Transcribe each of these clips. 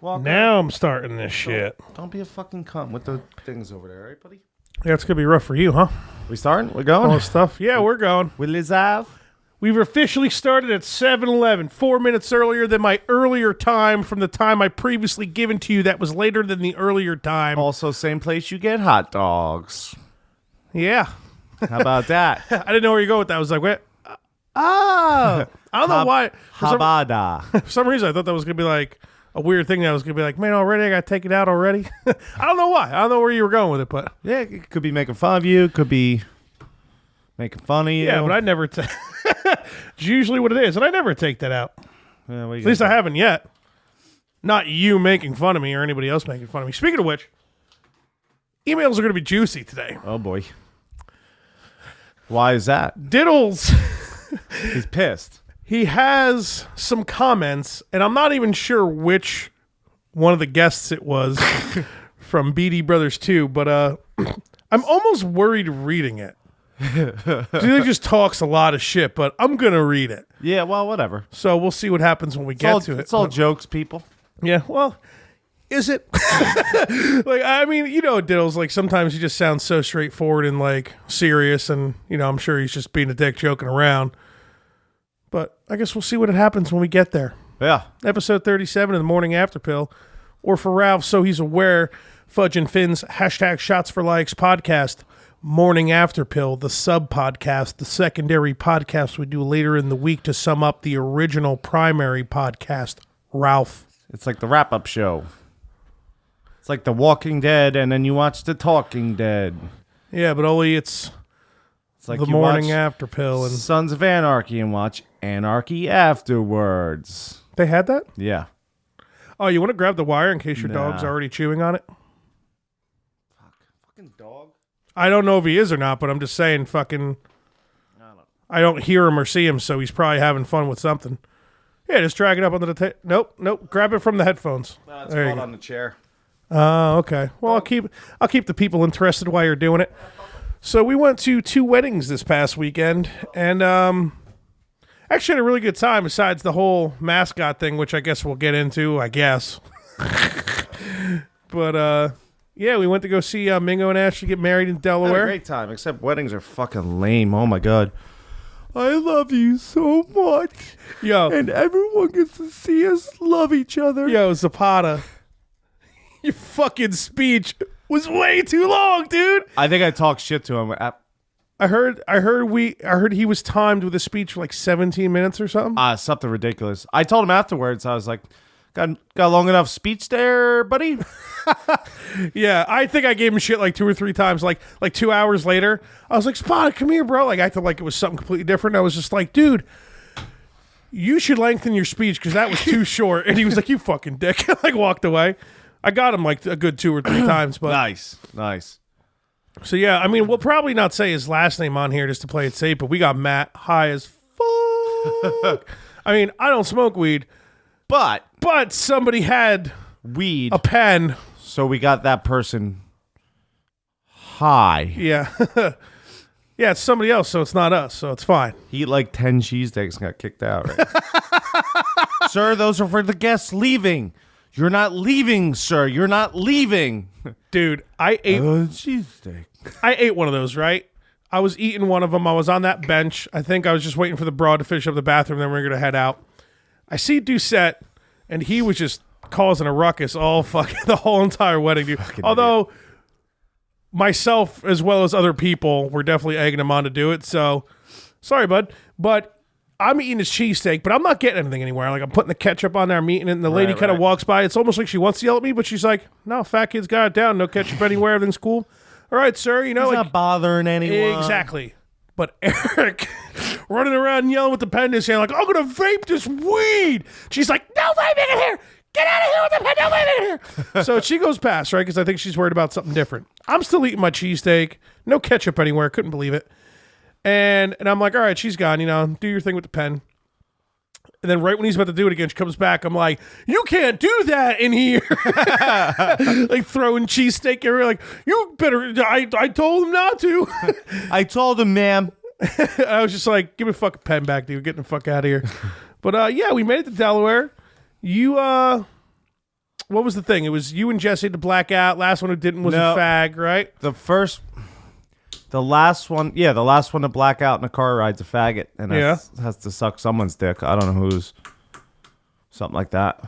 Now I'm starting this shit. Don't be a fucking cunt with the things over there, right, buddy? Yeah, it's going to be rough for you, huh? We starting? We're going? All this stuff. Yeah, we're going. With Lizav? We've officially started at 7-Eleven, 4 minutes earlier than my earlier time from the time I previously given to you that was later than the earlier time. Also, same place you get hot dogs. Yeah. How about that? I didn't know where you go with that. I was like, wait. Oh. I don't know why. Habada. For some reason, I thought that was going to be like a weird thing that I was going to be like, man, already? I got to take it out already? I don't know why. I don't know where you were going with it, but. Yeah, it could be making fun of you. Could be making fun of you. Yeah, but I never take. It's usually what it is, and I never take that out. Yeah, At least I haven't yet. Not you making fun of me or anybody else making fun of me. Speaking of which, emails are going to be juicy today. Oh, boy. Why is that? Diddles. He's pissed. He has some comments, and I'm not even sure which one of the guests it was from BD Brothers 2, but I'm almost worried reading it. He just talks a lot of shit, but I'm going to read it. Yeah, well, whatever. So we'll see what happens when we get to it. It's all jokes, people. Yeah, well, is it? Like, I mean, you know, Diddles, like, sometimes he just sounds so straightforward and, like, serious, and, you know, I'm sure he's just being a dick joking around. But I guess we'll see what happens when we get there. Yeah. Episode 37 of the Morning After Pill, or for Ralph, so he's aware, Fudge and Finn's #ShotsForLikes podcast, Morning After Pill, the sub-podcast, the secondary podcast we do later in the week to sum up the original primary podcast, Ralph. It's like the wrap-up show. It's like The Walking Dead, and then you watch The Talking Dead. Yeah, but only it's like the you Morning watch After Pill. And Sons of Anarchy and watch Anarchy afterwards. they had that? Yeah. Oh, you want to grab the wire in case your Nah. dog's already chewing on it? Fucking dog. I don't know if he is or not, but I'm just saying fucking... I don't hear him or see him, so he's probably having fun with something. Yeah, just drag it up onto the table. Nope. Grab it from the headphones. No, it's There you caught go. on the chair. Okay. Well, I'll keep the people interested while you're doing it. So we went to 2 weddings this past weekend, and actually had a really good time. Besides the whole mascot thing, which I guess we'll get into. I guess. But yeah, we went to go see Mingo and Ashley get married in Had a Delaware. great time, except weddings are fucking lame. Oh my god. I love you so much. Yo, And everyone gets to see us love each other. Zapata, your fucking speech was way too long, dude. I think I talked shit to him. I heard he was timed with a speech for like 17 minutes or something. Something ridiculous. I told him afterwards, I was like, got a long enough speech there, buddy? Yeah, I think I gave him shit like 2 or 3 times. Like 2 hours later, I was like, Spot, come here, bro. Like, I acted like it was something completely different. I was just like, dude, you should lengthen your speech because that was too short. And he was like, you fucking dick. Like, walked away. I got him like a good 2 or 3 times. But Nice. So, yeah, I mean, we'll probably not say his last name on here just to play it safe, but we got Matt high as fuck. I mean, I don't smoke weed, But somebody had weed. a pen. So we got that person high. Yeah. Yeah, it's somebody else, so it's not us, so it's fine. He ate like 10 cheesesteaks and got kicked out, right? Sir, those are for the guests leaving. You're not leaving, sir. You're not leaving. Dude, I ate Cheesesteak. I ate one of those, right? I was eating one of them. I was on that bench. I think I was just waiting for the broad to finish up the bathroom, then we are going to head out. I see Doucette, and he was just causing a ruckus all fucking the whole entire wedding, dude. Although myself as well as other people were definitely egging him on to do it. So sorry, bud. But I'm eating his cheesesteak, but I'm not getting anything anywhere. Like, I'm putting the ketchup on there, I'm eating it, and the lady kind of walks by. It's almost like she wants to yell at me, but she's like, no, fat kid's got it down. No ketchup anywhere. Everything's cool. All right, sir. You know, He's like, not bothering anyone. exactly. But Eric running around and yelling with the pen and saying, like, I'm going to vape this weed. She's like, no vaping in here. Get out of here with the pen. No vaping in here. So she goes past, right? Because I think she's worried about something different. I'm still eating my cheesesteak. No ketchup anywhere. Couldn't believe it. And I'm like, all right, she's gone. You know, do your thing with the pen. And then right when he's about to do it again, she comes back. I'm like, you can't do that in here. Like throwing cheesesteak everywhere. Like, you better, I told him not to. I told him, ma'am. I was just like, give me a fucking pen back, dude. Get the fuck out of here. But yeah, we made it to Delaware. You what was the thing? It was you and Jesse to black out. Last one who didn't was No. a fag, right? The last one to black out in a car ride's a faggot and has to suck someone's dick. I don't know whose. Something like that.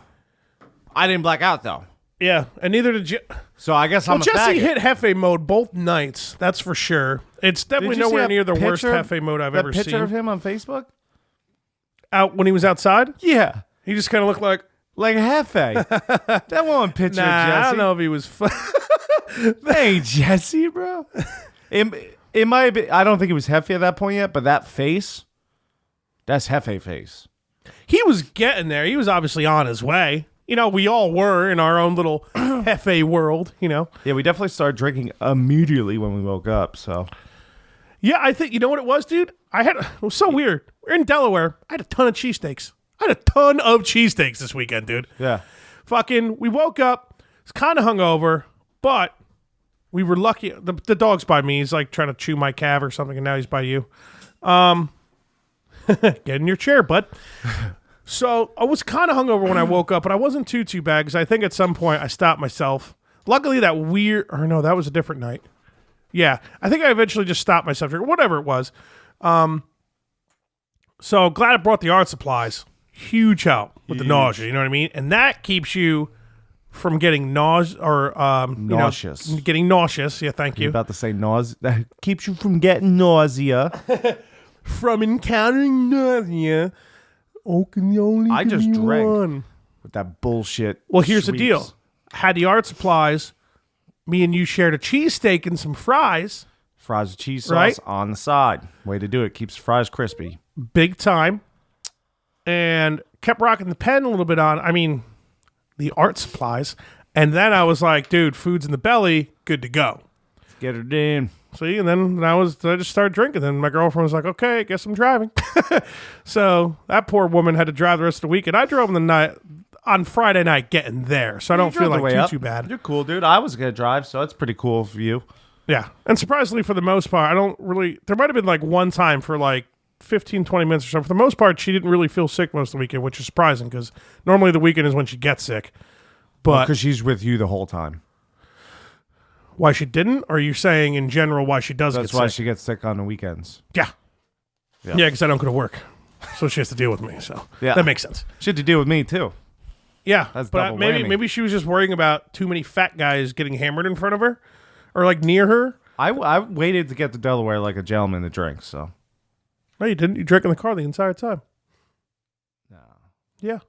I didn't black out though. Yeah, and neither did you. So I guess I'm a Jesse faggot. hit Hefe mode both nights. That's for sure. It's definitely Did you see nowhere that near the worst picture- Hefe mode I've that ever picture seen. of him on Facebook? Out when he was outside, Yeah. he just kind of looked like. Like Hefe. That one picture Nah, of Jesse. I don't know if he was. That ain't Jesse, bro. It might have been, I don't think it was Hefe at that point yet, but that face, that's Hefe face. He was getting there. He was obviously on his way. You know, we all were in our own little Hefe world, you know. Yeah, we definitely started drinking immediately when we woke up, so. Yeah, I think, you know what it was, dude? It was so weird. We're in Delaware. I had a ton of cheesesteaks. This weekend, dude. Yeah. We woke up, was kind of hungover, but we were lucky. The dog's by me. He's like trying to chew my calf or something, and now he's by you. Get in your chair, bud. So I was kind of hungover when I woke up, but I wasn't too bad because I think at some point I stopped myself. Luckily, that was a different night. Yeah, I think I eventually just stopped myself, or whatever it was. So glad I brought the art supplies. Huge help with the nausea, you know what I mean? And that keeps you from getting nauseous. Getting nauseous. Yeah, thank You're you. about to say nausea. That keeps you from getting nausea. From encountering nausea. I just drank. one. With that bullshit. Well, here's the sweets. deal. Had the art supplies. Me and you shared a cheesesteak and some fries. Fries with cheese sauce Right? on the side. Way to do it. Keeps fries crispy. Big time. And kept rocking the pen a little bit on, the art supplies. And then I was like, dude, food's in the belly, good to go. Get her in. See, and then I just started drinking. Then my girlfriend was like, okay, I guess I'm driving. So that poor woman had to drive the rest of the week. And I drove on Friday night getting there. So I don't feel like too bad. You're cool, dude. I was going to drive, so it's pretty cool for you. Yeah. And surprisingly, for the most part, there might have been like one time for like 15, 20 minutes or so. For the most part, she didn't really feel sick most of the weekend, which is surprising because normally the weekend is when she gets sick. But Because she's with you the whole time. why she didn't? Or are you saying in general why she does That's get why sick? she gets sick on the weekends. Yeah. Yeah, because I don't go to work. So she has to deal with me. So Yeah. that makes sense. She had to deal with me, too. Yeah. That's but double maybe whammy. maybe she was just worrying about too many fat guys getting hammered in front of her or like near her. I waited to get to Delaware like a gentleman to drink, so. No, you didn't. You drank in the car the entire time. No. Yeah.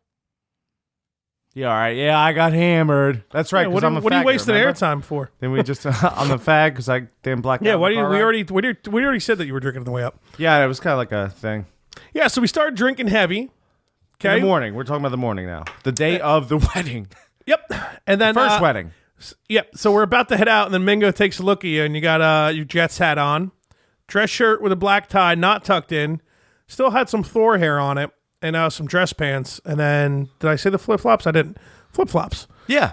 Yeah, all right. Yeah, I got hammered. That's right, Yeah, because I'm a faggot, what are you wasting remember? airtime for? Then we just, I'm the fag because I didn't black out. Yeah, in why the do you, car we ride. already said that you were drinking on the way up. Yeah, it was kind of like a thing. Yeah, so we started drinking heavy. In Okay. the morning. We're talking about the morning now. The day of the wedding. Yep. And then First wedding. Yep. So we're about to head out, and then Mingo takes a look at you, and you got your Jets hat on, dress shirt with a black tie, not tucked in, still had some Thor hair on it, and some dress pants. And then did I say the flip flops? I didn't. Flip flops. Yeah.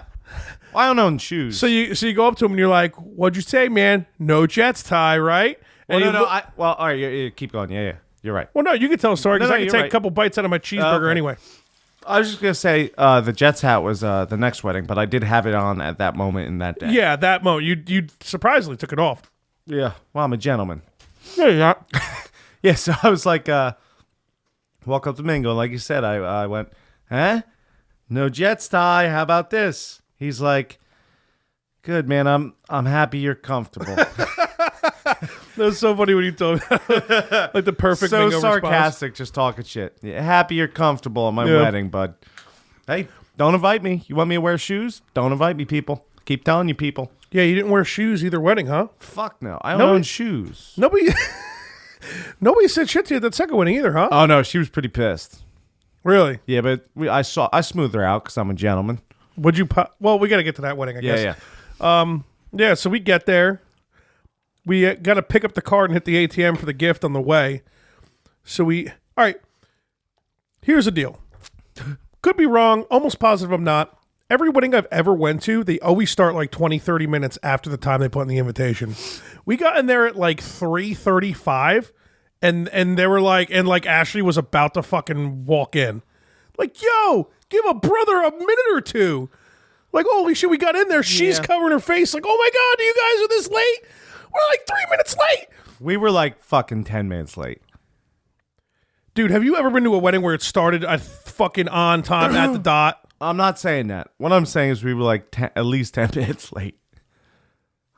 I don't own shoes. So you go up to him and you're like, "What'd you say, man? No Jets tie, right?" well, And no, he no. look- All right. Yeah, keep going. Yeah. You're right. well, no, you can tell a story because No, I can you're take right. a couple bites out of my cheeseburger Okay. anyway. I was just going to say the Jets hat was the next wedding, but I did have it on at that moment in that day. Yeah, that moment you surprisingly took it off. Yeah. Well, I'm a gentleman. Yeah. Yeah, so I was like, walk up to Mingo. Like you said, I went, huh? No Jets tie. How about this? He's like, good, man. I'm happy you're comfortable. That was so funny when you told me like the perfect So Mingo sarcastic, just talking shit. Yeah, happy you're comfortable at my Yeah. wedding, bud. Hey, don't invite me. You want me to wear shoes? Don't invite me, people. Keep telling you, people. Yeah, you didn't wear shoes either wedding, huh? Fuck no. I don't Nobody- own shoes. Nobody said shit to you at that second wedding either, huh? Oh no, she was pretty pissed. Really? Yeah, but I smoothed her out because I'm a gentleman. Would you? Well, we got to get to that wedding, I guess. Yeah. Yeah, so we get there. We got to pick up the card and hit the ATM for the gift on the way. So all right, here's the deal. Could be wrong, almost positive I'm not. Every wedding I've ever went to, they always start like 20, 30 minutes after the time they put in the invitation. We got in there at like 3:35, and they were like, and like Ashley was about to fucking walk in. Like, yo, give a brother a minute or two. Like, holy shit, we got in there. She's covering her face. Like, oh my God, you guys are this late? We're like 3 minutes late. We were like fucking 10 minutes late. Dude, have you ever been to a wedding where it started at fucking on time at the dot? I'm not saying that. What I'm saying is we were like at least 10 minutes late.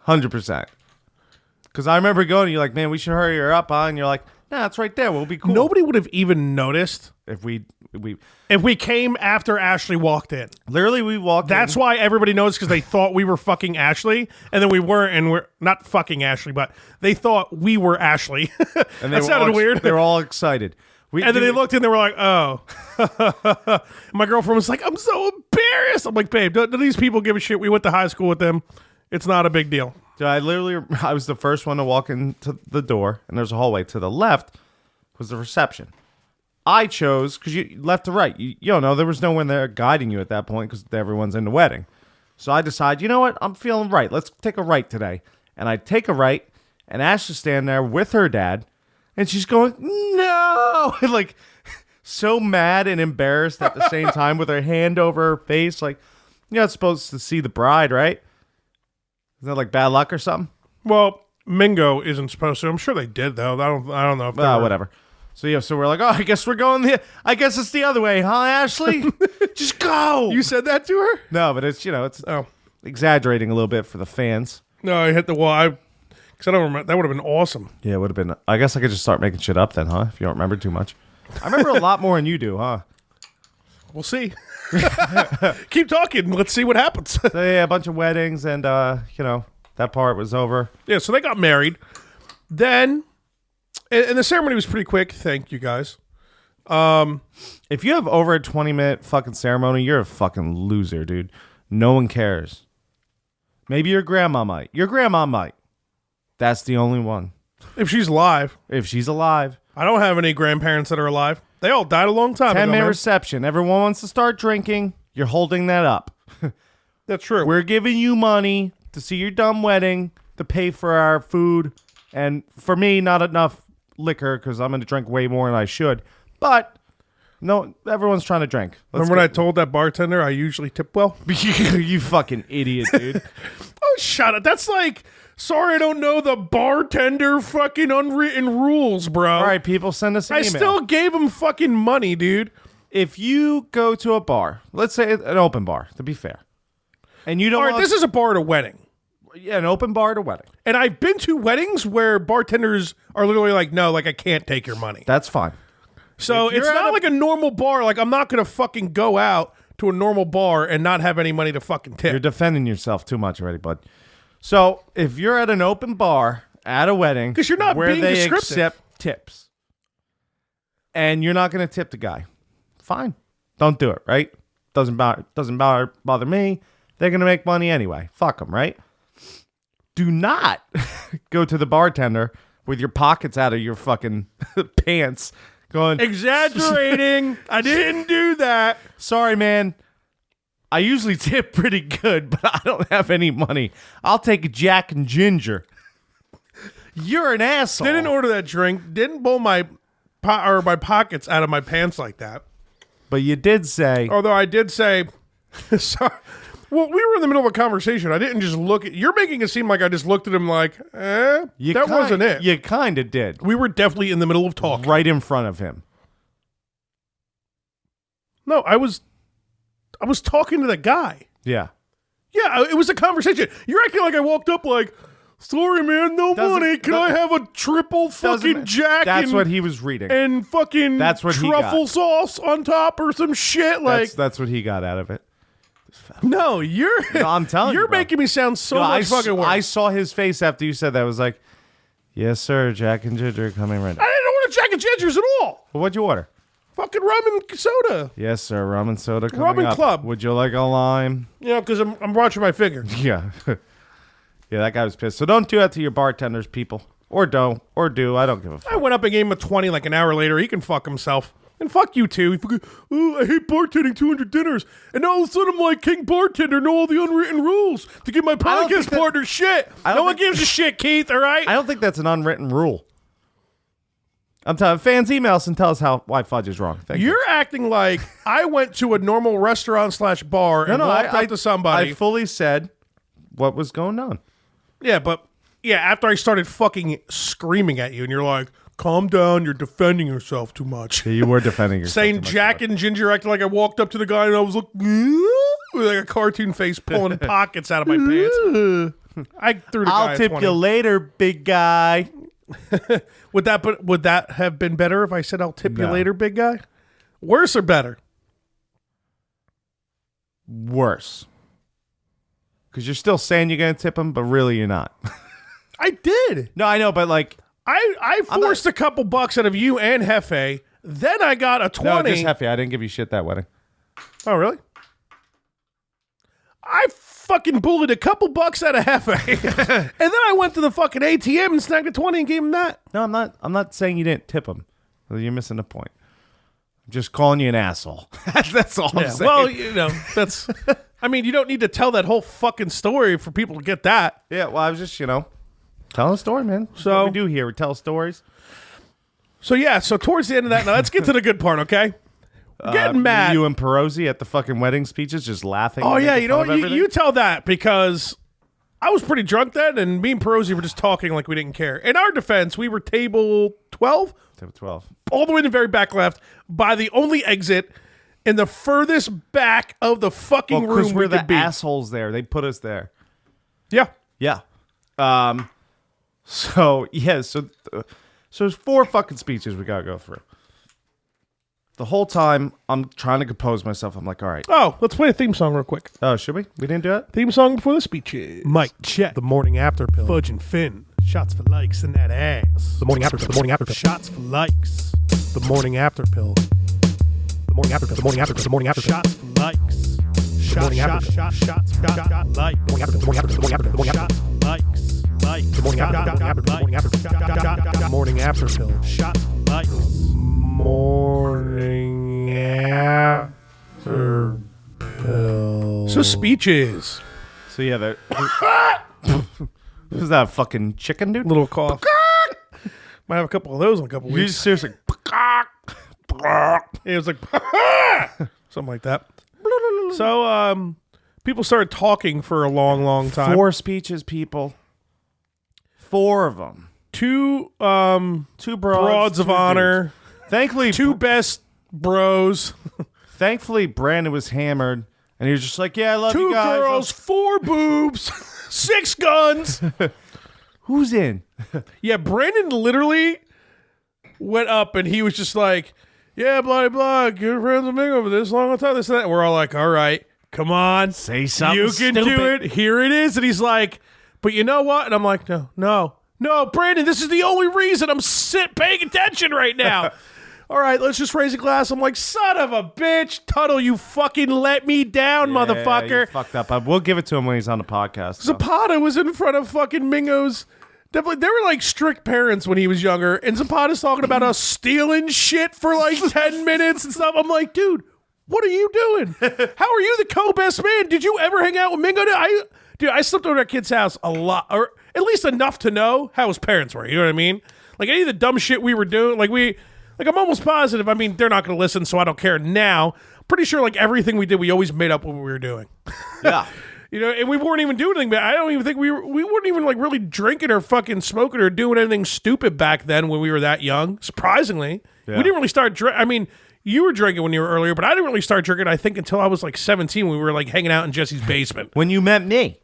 100%. Because I remember going, you're like, man, we should hurry her up, huh? And you're like, nah, it's right there. We'll be cool. Nobody would have even noticed If we came after Ashley walked in. literally we walked That's why everybody knows, because they thought we were fucking Ashley, and then we weren't, and we're not fucking Ashley, but they thought we were Ashley. and that sounded weird. They were all excited. And then they looked and they were like, oh. My girlfriend was like, I'm so embarrassed. I'm like, babe, do these people give a shit? We went to high school with them. It's not a big deal. Dude, I was the first one to walk into the door, and there's a hallway. To the left was the reception. I chose, because you left to right. You don't know, there was no one there guiding you at that point because everyone's in the wedding. So I decide, you know what? I'm feeling right. Let's take a right today. And I take a right, and Ash is standing there with her dad, and she's going, no! Like, so mad and embarrassed at the same time with her hand over her face. Like, you're not supposed to see the bride, right? Is that like bad luck or something? Well, Mingo isn't supposed to. I'm sure they did, though. I don't know if they were. Whatever. So yeah, so we're like, oh, I guess we're going I guess it's the other way, huh, Ashley? Just go. You said that to her? No, but it's exaggerating a little bit for the fans. No, I hit the wall. Because I don't remember. That would have been awesome. Yeah, it would have been. I guess I could just start making shit up then, huh? If you don't remember too much. I remember a lot more than you do, huh? We'll see. Keep talking. Let's see what happens. So yeah, a bunch of weddings, and that part was over. Yeah, so they got married. Then, and the ceremony was pretty quick. Thank you, guys. If you have over a 20-minute fucking ceremony, you're a fucking loser, dude. No one cares. Maybe your grandma might. Your grandma might. That's the only one. If she's alive. If she's alive. I don't have any grandparents that are alive. They all died a long time ago. 10-minute reception. Everyone wants to start drinking. You're holding that up. That's true. We're giving you money to see your dumb wedding, to pay for our food, and for me, not enough liquor because I'm going to drink way more than I should. But no, everyone's trying to drink. Remember when I told that bartender I usually tip well? You fucking idiot, dude. Oh, shut up. That's like, sorry, I don't know the bartender fucking unwritten rules, bro. All right, people, send us an email. I still gave him fucking money, dude. If you go to a bar, let's say an open bar, to be fair, and you don't. All right, this is a bar at a wedding. Yeah, an open bar at a wedding. And I've been to weddings where bartenders are literally like, no, like, I can't take your money. That's fine. So it's not like a normal bar. Like, I'm not going to fucking go out to a normal bar and not have any money to fucking tip. You're defending yourself too much already, bud. So if you're at an open bar at a wedding, because you're not where being they descriptive. accept tips, and you're not going to tip the guy, fine, don't do it. Right? Doesn't bother me. They're going to make money anyway. Fuck them, right? Do not go to the bartender with your pockets out of your fucking pants, going exaggerating. I didn't do that. Sorry, man. I usually tip pretty good, but I don't have any money. I'll take a Jack and Ginger. You're an asshole. Didn't order that drink. Didn't pull my pockets out of my pants like that. But you did say. Although I did say, sorry. Well, we were in the middle of a conversation. I didn't just look at. You're making it seem like I just looked at him like, wasn't it. You kind of did. We were definitely in the middle of talking. Right in front of him. No, I was talking to the guy. Yeah. Yeah, it was a conversation. You're acting like I walked up like, sorry, man, no money. Can I have a triple fucking Jack? That's what he was reading. And fucking truffle sauce on top or some shit. Like that's what he got out of it. No, I'm telling you, you're making me sound so much fucking worse. I saw his face after you said that. It was like, yes, sir, Jack and Ginger are coming right now. I didn't order Jack and Gingers at all. Well, what'd you order? Fucking rum and soda. Yes, sir, rum and soda coming Rum and up. club. Would you like a lime? Yeah, because I'm watching my figure. Yeah. Yeah, that guy was pissed. So don't do that to your bartenders, people. Or don't. Or do. I don't give a fuck. I went up and gave him a 20 like an hour later. He can fuck himself. And fuck you too. Oh, I hate bartending 200 dinners. And now all of a sudden I'm like king bartender, know all the unwritten rules to give my podcast partner shit. No one gives a shit, Keith, all right? I don't think that's an unwritten rule. I'm telling fans, email us and tell us why fudge is wrong. Thank you. You're acting like I went to a normal restaurant / bar and walked up to somebody. I fully said what was going on. Yeah, but after I started fucking screaming at you, and you're like, "Calm down, you're defending yourself too much." Yeah, you were defending yourself. Saying Jack and Ginger acted like I walked up to the guy and I was like, with like a cartoon face pulling pockets out of my pants. I threw the guy I'll tip you later, big guy. Would that have been better if I said I'll tip you later, big guy? Worse or better? Worse. Because you're still saying you're going to tip him, but really you're not. I did. No, I know, but like... I forced a couple bucks out of you and Hefe. Then I got a 20. No, just Hefe. I didn't give you shit that wedding. Oh, really? I fucking bullied a couple bucks out of Hefe. And then I went to the fucking ATM and snagged a 20 and gave him that. No, I'm not saying you didn't tip him. You're missing the point. I'm just calling you an asshole. That's all I'm saying. Well, that's... I mean, you don't need to tell that whole fucking story for people to get that. Yeah, well, I was just, telling a story, man. That's what we do here. We tell stories. So towards the end of that, now let's get to the good part, okay? Getting mad. You and Perosi at the fucking wedding speeches just laughing. Oh, yeah, you know what? You tell that because I was pretty drunk then, and me and Perosi were just talking like we didn't care. In our defense, we were table 12? Table 12. All the way in the very back left by the only exit in the furthest back of the fucking room we're we could the be. assholes there. They put us there. Yeah. Yeah. So there's 4 fucking speeches we gotta go through. The whole time I'm trying to compose myself. I'm like, all right. Oh, let's play a theme song real quick. Oh, should we? We didn't do it? Theme song before the speeches. Mike, check. The morning after pill. Fudge and Finn. Shots for likes in that ass. The morning after pill. The morning after pill. Shots for likes. The morning after pill. The morning after pill. The morning after pill. The morning after pill. Shots for likes. Shots like. The morning after pill. The morning after pill. The morning after pill. The morning after pill. Likes. Like. The morning after pill. The morning after pill. The morning after pill. Shots likes. Morning after pill. So speeches. So yeah, there. Was that a fucking chicken, dude? Little cough. Might have a couple of those in a couple You weeks. seriously. It was like something like that. So people started talking for a long, long time. 4 speeches, people. 4 of them. 2 2 broads of 2 honor. dudes. Thankfully, 2 best bros. Thankfully, Brandon was hammered, and he was just like, "Yeah, I love 2 you guys." girls, 4 boobs, 6 guns. Who's in? Yeah, Brandon literally went up and he was just like, "Yeah, blah blah, good friends with me over this long time, this and that." We're all like, "All right, come on, Say something. you can do it. Here it is." And he's like, "But you know what?" And I'm like, No, Brandon, this is the only reason I'm paying attention right now. All right, let's just raise a glass. I'm like, son of a bitch, Tuttle, you fucking let me down, motherfucker. You fucked up. We'll give it to him when he's on the podcast. Zapata was in front of fucking Mingo's. Definitely, they were like strict parents when he was younger, and Zapata's talking about us stealing shit for like 10 minutes and stuff. I'm like, dude, what are you doing? How are you the co-best man? Did you ever hang out with Mingo? I slept over at that kid's house a lot, or at least enough to know how his parents were. You know what I mean? Like any of the dumb shit we were doing, I'm almost positive. I mean, they're not going to listen, so I don't care now. Pretty sure, like everything we did, we always made up what we were doing. Yeah. And we weren't even doing anything. But I don't even think we weren't even like really drinking or fucking smoking or doing anything stupid back then when we were that young. Surprisingly, we didn't really start. I mean, you were drinking when you were earlier, but I didn't really start drinking. I think until I was like 17. We were like hanging out in Jesse's basement. When you met me.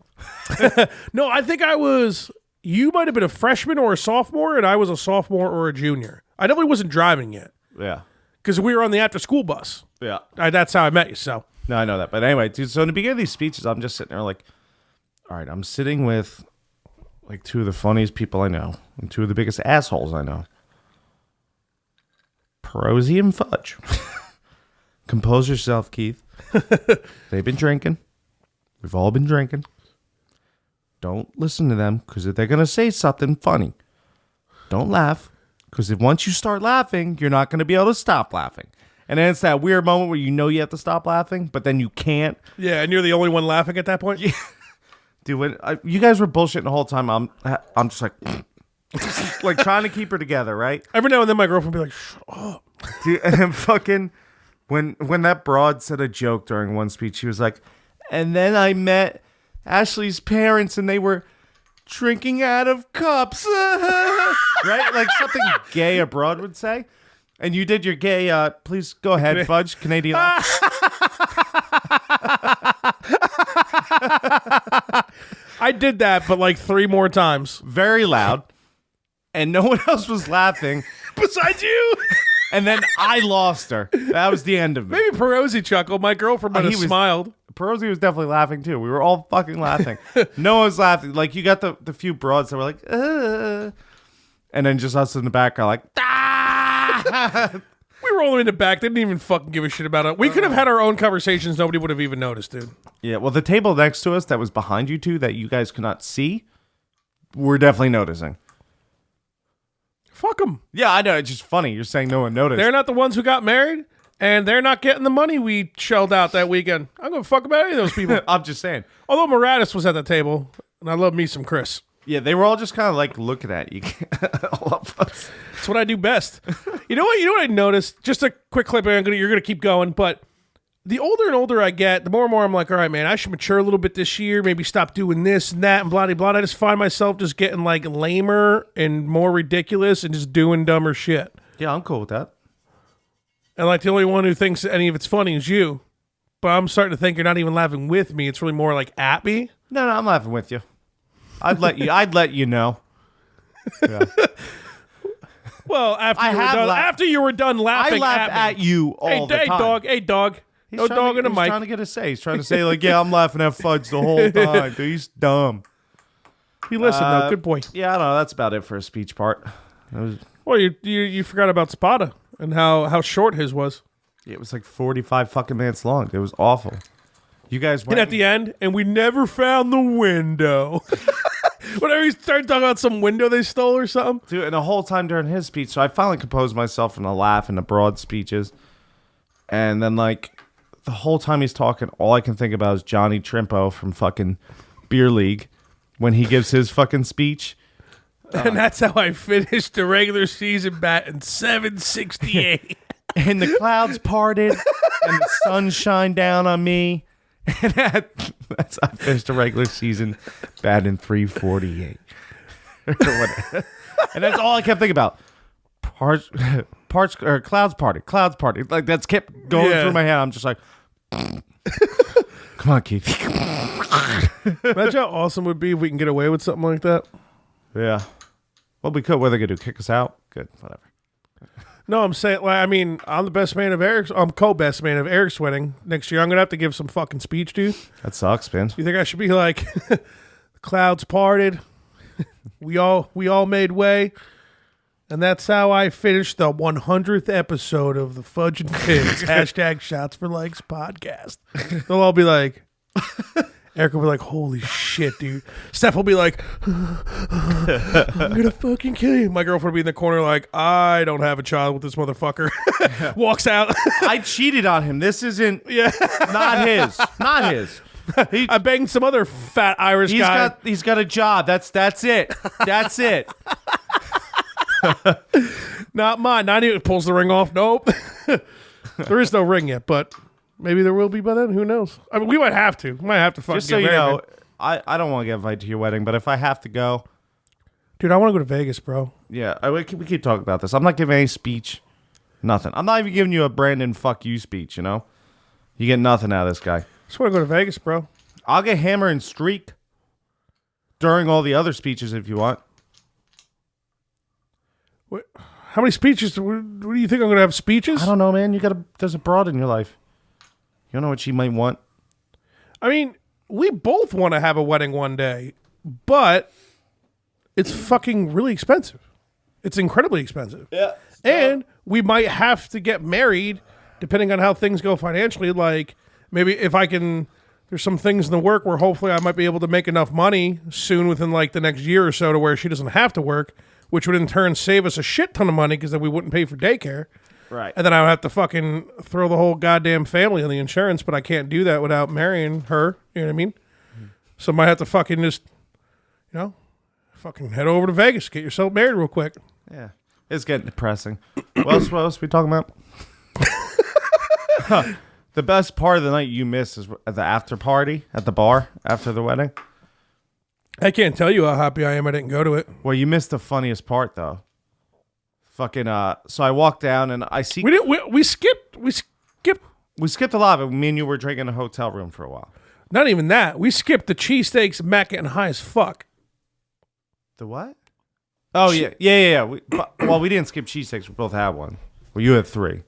No, I think I was. You might have been a freshman or a sophomore, and I was a sophomore or a junior. I definitely wasn't driving yet. Yeah. Because we were on the after-school bus. Yeah. That's how I met you, so. No, I know that. But anyway, dude, so in the beginning of these speeches, I'm just sitting there like, all right, I'm sitting with like 2 of the funniest people I know and 2 of the biggest assholes I know. Perosi and Fudge. Compose yourself, Keith. They've been drinking. We've all been drinking. Don't listen to them, because if they're going to say something funny, don't laugh, because if once you start laughing, you're not going to be able to stop laughing. And then it's that weird moment where you have to stop laughing, but then you can't. Yeah, and you're the only one laughing at that point? Dude, when you guys were bullshitting the whole time, I'm just like, like trying to keep her together, right? Every now and then my girlfriend would be like, shut up. Dude, and fucking when that broad said a joke during one speech, she was like, and then I met Ashley's parents and they were drinking out of cups. Right? Like something gay a broad would say. And you did your gay, please go ahead, Fudge, Canadian. I did that, but like 3 more times. Very loud. And no one else was laughing. Besides you. And then I lost her. That was the end of me. Maybe Perosi chuckled. My girlfriend might have smiled. Perosi was definitely laughing too. We were all fucking laughing. No one was laughing. Like you got the few broads that were like, and then just us in the back are like, ah! We were all the way in the back. They didn't even fucking give a shit about it. We could have had our own conversations. Nobody would have even noticed, dude. Yeah, well, the table next to us that was behind you two that you guys could not see, we're definitely noticing. Fuck them. Yeah, I know. It's just funny. You're saying no one noticed. They're not the ones who got married, and they're not getting the money we shelled out that weekend. I'm going to fuck about any of those people. I'm just saying. Although Moratis was at the table, and I love me some Chris. Yeah, they were all just kind of like looking at you. All of us. That's what I do best. You know what I noticed? Just a quick clip, and you're going to keep going, but the older and older I get, the more and more I'm like, all right, man, I should mature a little bit this year, maybe stop doing this and that and blah, blah, blah. I just find myself just getting like lamer and more ridiculous and just doing dumber shit. Yeah, I'm cool with that. And like the only one who thinks any of it's funny is you. But I'm starting to think you're not even laughing with me. It's really more like at me. No, I'm laughing with you. I'd let you know. Yeah. Well, after you were done laughing I laugh at you all the time. Hey, dog. He's No dog in the mic. He's trying to get a say. He's trying to say, like, yeah, I'm laughing at Fudge the whole time. Dude, he's dumb. He listened, though. Good boy. Yeah, I don't know. That's about it for a speech part. Well, you forgot about Spada and how short his was. It was like 45 fucking minutes long. It was awful. You guys went. And at the end, and we never found the window. Whenever he started talking about some window they stole or something. Dude, and the whole time during his speech, so I finally composed myself from the laugh and the broad speeches. And then, like, the whole time he's talking, all I can think about is Johnny Trimpo from fucking Beer League when he gives his fucking speech. And that's how I finished the regular season batting .768. And the clouds parted and the sun shined down on me. And that's I finished the regular season batting .348. And that's all I kept thinking about. Clouds party. Like that's kept going through my head. I'm just like, come on, Keith. Imagine how awesome it would be if we can get away with something like that. Yeah. Well, we could. What are they gonna do? Kick us out? Good. Whatever. No, I'm saying, like, I mean, I'm the best man of Eric's. I'm co-best man of Eric's wedding next year. I'm gonna have to give some fucking speech, dude. That sucks, man. You think I should be like, the clouds parted, we all made way, and that's how I finished the 100th episode of the Fudge and Fins #ShotsForLikes podcast. They'll all be like, Eric will be like, holy shit, dude. Steph will be like, I'm gonna fucking kill you. My girlfriend will be in the corner like, I don't have a child with this motherfucker. Walks out. I cheated on him. This isn't not his. Not his. I banged some other fat Irish guy. He's got a job. That's it. That's it. Not mine. Not even pulls the ring off. Nope. There is no ring yet, but maybe there will be by then. Who knows? I mean, we might have to. We might have to fucking Just so you know, I don't want to get invited to your wedding, but if I have to go, dude, I want to go to Vegas, bro. Yeah, we keep talking about this. I'm not giving any speech. Nothing. I'm not even giving you a Brandon fuck you speech, you know? You get nothing out of this guy. Just want to go to Vegas, bro. I'll get hammer and streak during all the other speeches if you want. What? How many speeches? What do you think I'm going to have speeches? I don't know, man. There's a broad in your life. You don't know what she might want. I mean, we both want to have a wedding one day, but it's fucking really expensive. It's incredibly expensive. Yeah. And we might have to get married depending on how things go financially. Like maybe if I can, there's some things in the work where hopefully I might be able to make enough money soon within like the next year or so to where she doesn't have to work, which would in turn save us a shit ton of money because then we wouldn't pay for daycare. Right. And then I would have to fucking throw the whole goddamn family on the insurance, but I can't do that without marrying her. You know what I mean? So I might have to fucking just, you know, fucking head over to Vegas, get yourself married real quick. Yeah. It's getting depressing. What else we talking about? The best part of the night you missed is at the after party at the bar after the wedding. I can't tell you how happy I am I didn't go to it. Well, you missed the funniest part though. Fucking so I walked down and I see We skipped a lot, but me and you were drinking in a hotel room for a while. not even that. We skipped the cheesesteaks and Mac getting high as fuck. The what? Oh yeah. We didn't skip cheesesteaks. We both had one. Well, you had 3.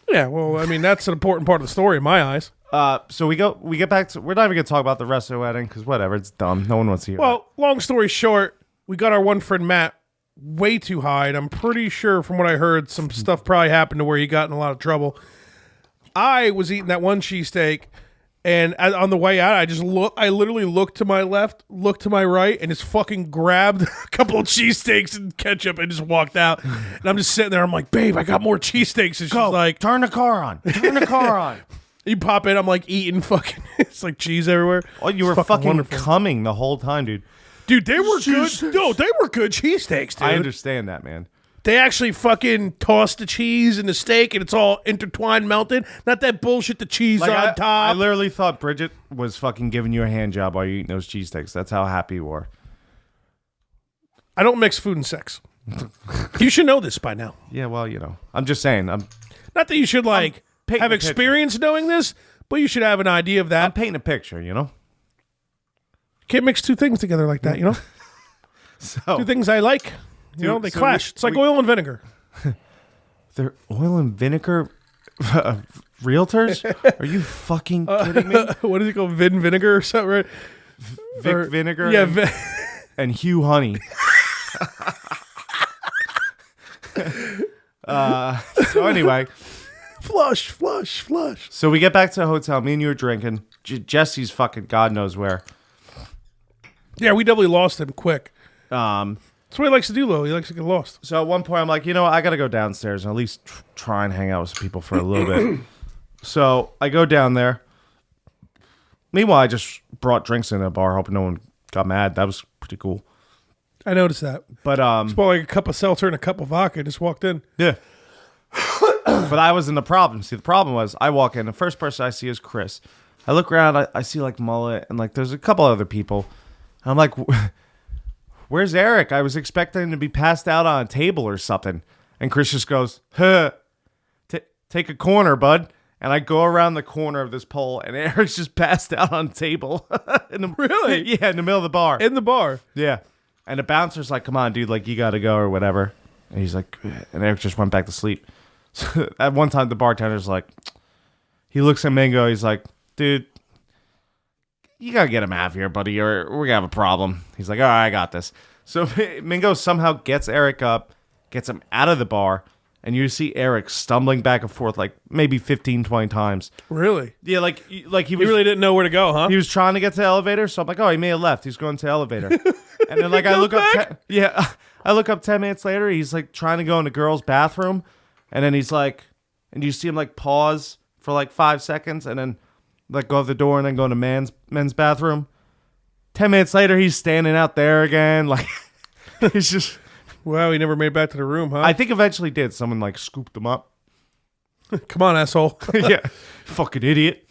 Yeah, well, I mean that's an important part of the story in my eyes. So we get back to. We're not even gonna talk about the rest of the wedding because whatever, it's dumb. No one wants to hear. Well, long story short, we got our one friend Matt way too high, and I'm pretty sure from what I heard, some stuff probably happened to where he got in a lot of trouble. I was eating that one cheesesteak, and on the way out, I literally looked to my left, looked to my right, and just fucking grabbed a couple of cheesesteaks and ketchup and just walked out. And I'm just sitting there. I'm like, babe, I got more cheesesteaks. And she's like, turn the car on. Turn the car on. You pop in, I'm like eating fucking, it's like cheese everywhere. Oh, you were fucking coming the whole time, dude. Dude, they were good. No, they were good cheesesteaks, dude. I understand that, man. They actually fucking toss the cheese and the steak and it's all intertwined, melted. Not that bullshit, the cheese on top. I literally thought Bridget was fucking giving you a hand job while you're eating those cheesesteaks. That's how happy you were. I don't mix food and sex. You should know this by now. Yeah, well, you know. I'm just saying. Not that you should, like, have experience knowing this, but you should have an idea of that. I'm painting a picture, you know? Can't mix two things together like that, you know? So, two things I like. You know, they clash. It's like oil and vinegar. They're oil and vinegar realtors? Are you fucking kidding me? What is it called? Vin Vinegar or something, right? Vic Vinegar? Yeah. And Hugh Honey. So anyway. Flush. So we get back to the hotel. Me and you are drinking. Jesse's fucking God knows where. Yeah, we definitely lost him quick. That's what he likes to do, though. He likes to get lost. So at one point, I'm like, you know what? I got to go downstairs and at least try and hang out with some people for a little bit. So I go down there. Meanwhile, I just brought drinks in a bar, hoping no one got mad. That was pretty cool. I noticed that. But just bought like a cup of seltzer and a cup of vodka. Just walked in. Yeah. But I wasn't the problem. See, the problem was I walk in. The first person I see is Chris. I look around. I see like Mullet and like there's a couple other people. And I'm like, where's Eric? I was expecting him to be passed out on a table or something. And Chris just goes, take a corner, bud. And I go around the corner of this pole, and Eric's just passed out on a table. Really? Yeah, in the middle of the bar. In the bar? Yeah. And the bouncer's like, come on, dude, like, you got to go or whatever. And he's like, and Eric just went back to sleep. So at one time, the bartender's like, he looks at Mingo, he's like, dude, you got to get him out of here, buddy, or we're going to have a problem. He's like, all right, I got this. So Mingo somehow gets Eric up, gets him out of the bar, and you see Eric stumbling back and forth like maybe 15, 20 times. Really? Yeah, like he really didn't know where to go, huh? He was trying to get to the elevator, so I'm like, oh, he may have left. He's going to the elevator. And then like I look up 10 minutes later, he's like trying to go in the girls' bathroom, and then he's like, and you see him like pause for like 5 seconds, and then like go out the door and then go into men's bathroom. 10 minutes later, he's standing out there again. Like he's just. Wow, he never made it back to the room, huh? I think eventually did. Someone like scooped him up. Come on, asshole. Yeah, fucking idiot.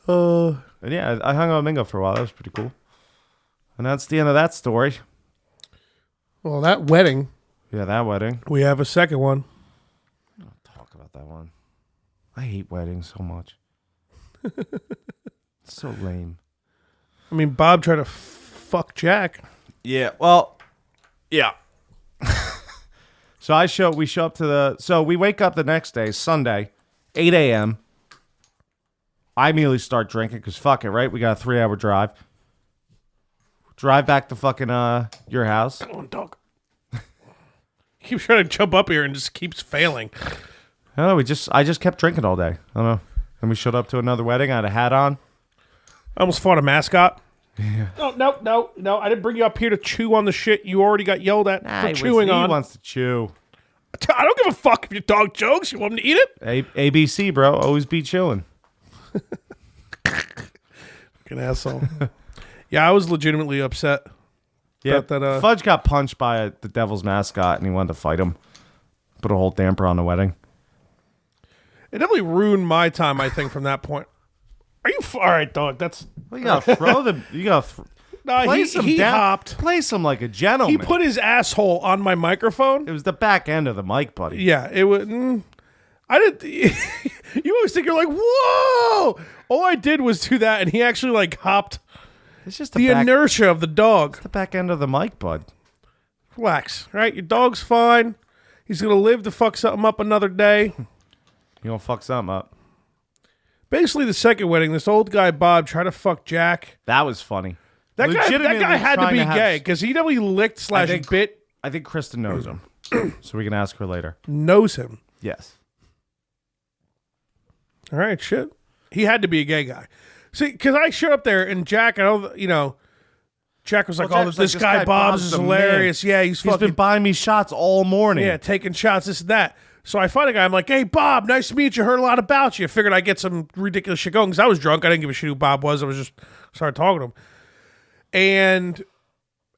And yeah, I hung out with Mingo for a while. That was pretty cool. And that's the end of that story. Well, that wedding. Yeah, that wedding. We have a second one. I don't talk about that one. I hate weddings so much. It's so lame. I mean, Bob tried to fuck Jack. Yeah, well, yeah. So we show up so we wake up the next day, Sunday, 8 a.m. I immediately start drinking because fuck it, right? We got a 3-hour drive. Drive back to fucking your house. Come on, dog. Keeps trying to jump up here and just keeps failing. I don't know, I just kept drinking all day. I don't know. And we showed up to another wedding. I had a hat on. I almost fought a mascot. Yeah. No. I didn't bring you up here to chew on the shit you already got yelled at for chewing on. He wants to chew. I don't give a fuck if your dog chokes. You want him to eat it? ABC, bro. Always be chewing. Fucking asshole. Yeah, I was legitimately upset. Yeah, That, Fudge got punched by the Devil's mascot, and he wanted to fight him. Put a whole damper on the wedding. it definitely ruined my time, I think, from that point. Are you all right, dog? That's Well, you gotta throw them. You gotta place him he down. hopped. Place him like a gentleman. He put his asshole on my microphone. It was the back end of the mic, buddy. Yeah, it was. I didn't. You always think you're like, whoa! All I did was do that, and he actually like hopped. It's just The inertia of the dog. the back end of the mic, bud. Relax, right? Your dog's fine. He's gonna live to fuck something up another day. You gonna fuck something up. Basically, the second wedding, this old guy Bob tried to fuck Jack. That was funny. That guy had to be gay because he definitely licked / bit. I think Kristen knows him, so we can ask her later. Knows him. Yes. All right, shit. He had to be a gay guy. See, because I showed up there and Jack, Jack was like, Well, "Oh, Jack's this like, guy Bob's is the hilarious. man. Yeah, he's He's fucking been buying me shots all morning. yeah, taking shots, this and that." So I find a guy. I'm like, "Hey, Bob, nice to meet you. Heard a lot about you. Figured I'd get some ridiculous shit going because I was drunk. I didn't give a shit who Bob was. I was just started talking to him. And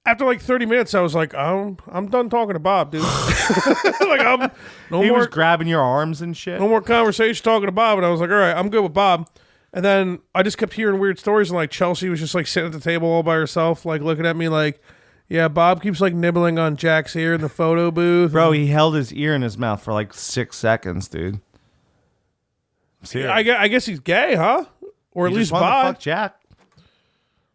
after like 30 minutes, I was like, I'm done talking to Bob, dude. Like He was grabbing your arms and shit. no more conversation talking to Bob. And I was like, all right, I'm good with Bob. And then I just kept hearing weird stories. And like Chelsea was just like sitting at the table all by herself, like looking at me like, yeah, Bob keeps like nibbling on Jack's ear in the photo booth. Bro, he held his ear in his mouth for like 6 seconds, dude. I guess he's gay, huh? Or at He least just wanted to Bob. fuck Jack.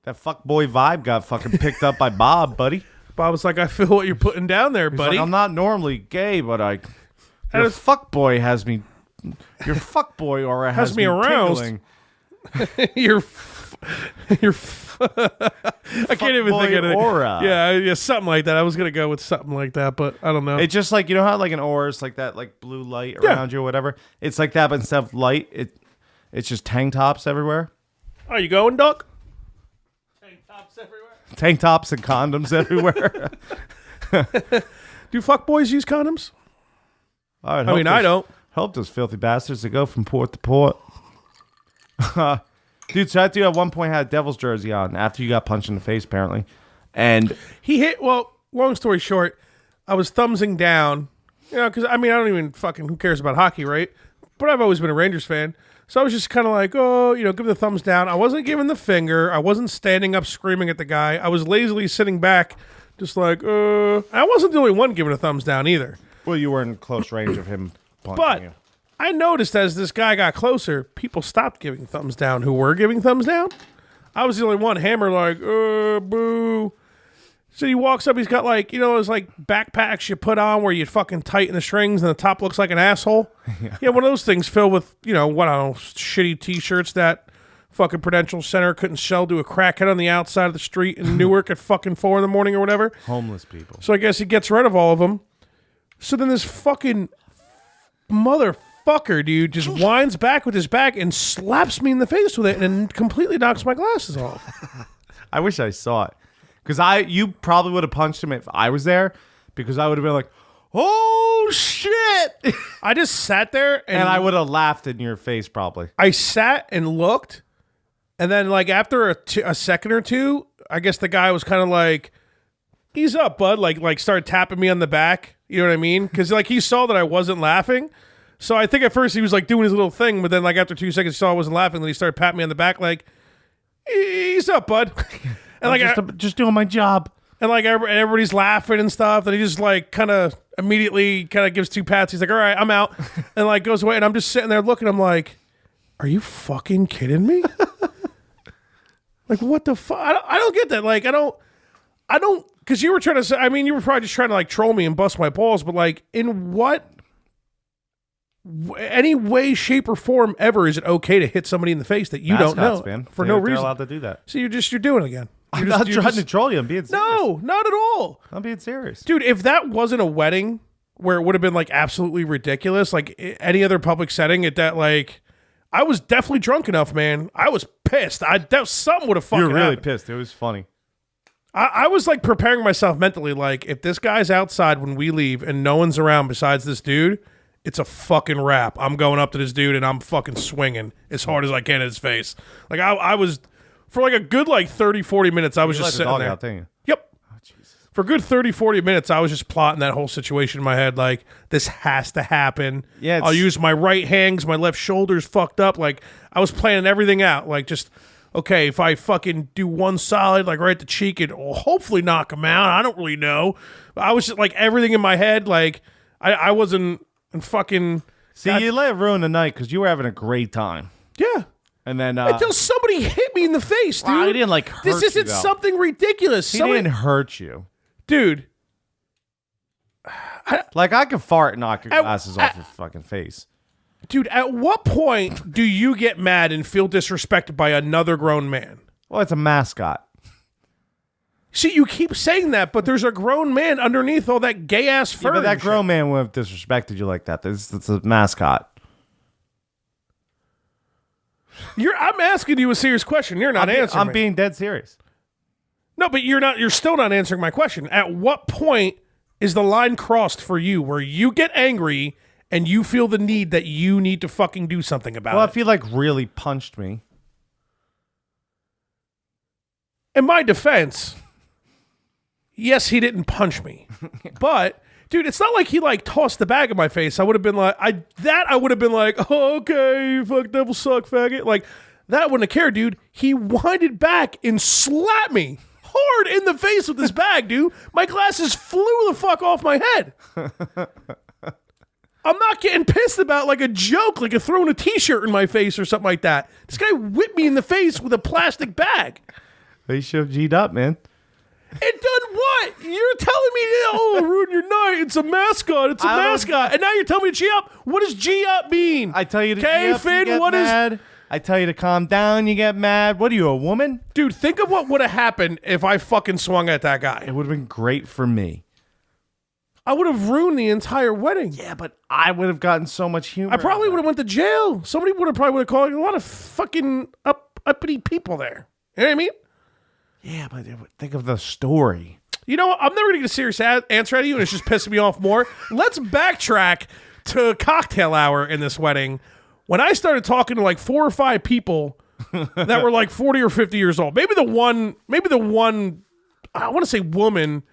That fuck boy vibe got fucking picked up by Bob, buddy. Bob was like, I feel what you're putting down there, He's buddy. like, I'm not normally gay, but your fuck boy has me. Your fuck boy aura has me aroused. tingling. You're I can't even think of it. Aura. Yeah, something like that. I was gonna go with something like that, but I don't know. It's just like, you know how like an aura is like that, like blue light around you or whatever. It's like that, but instead of light, it's just tank tops everywhere. Are you going, Duck? Tank tops everywhere. Tank tops and condoms everywhere. Do fuck boys use condoms? I I don't. Hope those filthy bastards that go from port to port. Dude, so that dude at one point had a Devil's jersey on after you got punched in the face, apparently. And He hit. Well, long story short, I was thumbsing down. Because I don't even fucking. Who cares about hockey, right? But I've always been a Rangers fan. So I was just kind of like, give the thumbs down. I wasn't giving the finger. I wasn't standing up screaming at the guy. I was lazily sitting back, just like, I wasn't the only one giving a thumbs down either. well, you were in close range of him punching But you. I noticed as this guy got closer, people stopped giving thumbs down who were giving thumbs down. I was the only one hammer like, boo. So he walks up, he's got like, those like backpacks you put on where you fucking tighten the strings and the top looks like an asshole. Yeah, one of those things filled with, shitty t-shirts that fucking Prudential Center couldn't sell to a crackhead on the outside of the street in Newark at fucking 4 a.m. or whatever. Homeless people. So I guess he gets rid of all of them. So then this fucking motherfucker, dude, just winds back with his back and slaps me in the face with it and then completely knocks my glasses off. I wish I saw it. Because you probably would have punched him if I was there, because I would have been like, oh, shit. I just sat there And I would have laughed in your face, probably. I sat and looked, and then like after a second or two, I guess the guy was kind of like, ease up, bud, like started tapping me on the back. You know what I mean? Because like he saw that I wasn't laughing. So I think at first he was like doing his little thing, but then like after 2 seconds he saw I wasn't laughing, then he started patting me on the back like, ease up, bud. And like just doing my job. And like everybody's laughing and stuff, and he just like kind of immediately kind of gives 2 pats. He's like, all right, I'm out. And like goes away, and I'm just sitting there looking. I'm like, are you fucking kidding me? Like, what the fuck? I don't get that. Like, I don't, because you were trying to say, you were probably just trying to like troll me and bust my balls, but like, in what any way, shape, or form ever is it okay to hit somebody in the face that you don't know man. for no They're reason? allowed to do that. So you're doing it again. I'm not trying to troll you. I'm being serious. No, not at all. I'm being serious. Dude, if that wasn't a wedding where it would have been like absolutely ridiculous, like any other public setting I was definitely drunk enough, man. I was pissed. Something would have fucking You're really happened. pissed. It was funny. I was like preparing myself mentally, like if this guy's outside when we leave and no one's around besides this dude, it's a fucking wrap. I'm going up to this dude and I'm fucking swinging as hard as I can at his face. Like I was, for like a good like 30, 40 minutes, I was You just let the sitting dog there. out, didn't you? Yep. For a good 30, 40 minutes, I was just plotting that whole situation in my head. Like, this has to happen. Yeah, I'll use my right hand 'cause my left shoulder's fucked up. Like, I was planning everything out. Like, just, okay, if I fucking do one solid, like right at the cheek, it'll hopefully knock him out. I don't really know. I was just like everything in my head. Like, I wasn't fucking. See, you let it ruin the night because you were having a great time. Yeah. And then until somebody hit me in the face, dude. Well, he didn't like hurt this isn't you, though. something ridiculous. He didn't hurt you. Dude. Like, I could fart and knock your glasses off your fucking face. Dude, at what point do you get mad and feel disrespected by another grown man? Well, it's a mascot. See, you keep saying that, but there's a grown man underneath all that gay-ass fur. Yeah, but that and grown shit. man would have disrespected you like that. It's a mascot. I'm asking you a serious question. You're not answering I'm me. being dead serious. No, but you're still not answering my question. At what point is the line crossed for you where you get angry and you feel the need that you need to fucking do something about Well, it? if he like really punched me. In my defense, yes, he didn't punch me. But, dude, it's not like he like tossed the bag in my face. I would have been like, I would have been like, oh, okay, fuck, devil suck, faggot. Like, that I wouldn't have cared, dude. He winded back and slapped me hard in the face with his bag, dude. My glasses flew the fuck off my head. I'm not getting pissed about like a joke, like a throwing a t-shirt in my face or something like that. This guy whipped me in the face with a plastic bag. He should have G'd up, man. It done what? You're telling me, oh, ruin your night. It's a mascot. It's a mascot. And now you're telling me to G up. What does G up mean? I tell you to G okay, up, Finn, you get what mad. I tell you to calm down, you get mad. What are you, a woman? Dude, think of what would have happened if I fucking swung at that guy. It would have been great for me. I would have ruined the entire wedding. Yeah, but I would have gotten so much humor. I probably would have went to jail. Somebody would have called a lot of fucking uppity people there. You know what I mean? Yeah, but think of the story. You know what? I'm never going to get a serious answer out of you, and it's just pissing me off more. Let's backtrack to cocktail hour in this wedding. When I started talking to like 4 or 5 people that were like 40 or 50 years old, maybe the one, I want to say woman,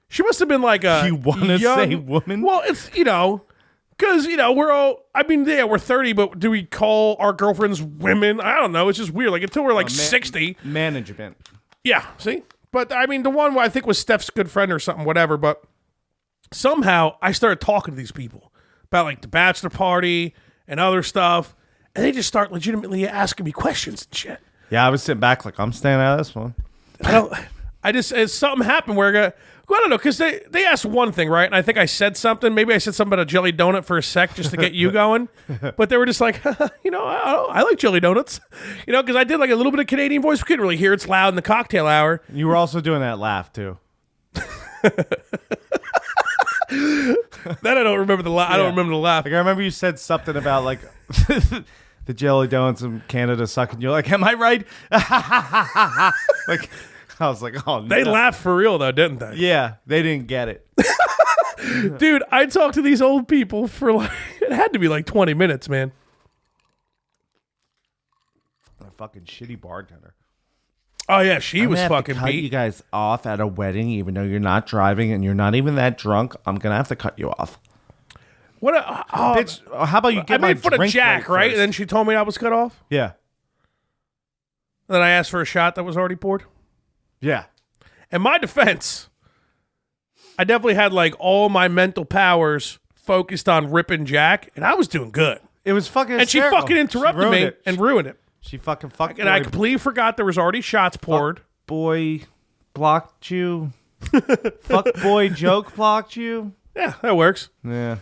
she must have been like a You want to say woman? Well, it's, because, we're all, we're 30, but do we call our girlfriends women? I don't know. It's just weird. Like, until we're like 60. Management. Yeah, see? But, the one I think was Steph's good friend or something, whatever. But somehow I started talking to these people about, like, the bachelor party and other stuff. And they just start legitimately asking me questions and shit. Yeah, I was sitting back like, I'm staying out of this one. Something happened where I don't know, because they asked one thing, right? And I think I said something. Maybe I said something about a jelly donut for a sec just to get you going. But they were just like, I like jelly donuts. Because I did like a little bit of Canadian voice. We couldn't really hear. It's loud in the cocktail hour. You were also doing that laugh, too. Then I don't remember the laugh. I don't remember the laugh. Like, I remember you said something about, like, the jelly donuts in Canada sucking. You're like, am I right? Like, I was like, oh, no. They laughed for real, though, didn't they? Yeah, they didn't get it. Dude, I talked to these old people for like, it had to be like 20 minutes, man. A fucking shitty bartender. Oh, yeah, she was have fucking to cut beat. you guys off at a wedding, even though you're not driving and you're not even that drunk. I'm going to have to cut you off. What? Bitch, how about you get I my made fun of drink Jack, right? first? And then she told me I was cut off. Yeah. Then I asked for a shot that was already poured. Yeah. In my defense, I definitely had like all my mental powers focused on ripping Jack, and I was doing good. It was fucking And she hysterical. fucking interrupted me and ruined it. She fucking fucked And I completely forgot there was already shots poured. boy blocked you. Fuck boy joke blocked you. Yeah, that works. Yeah.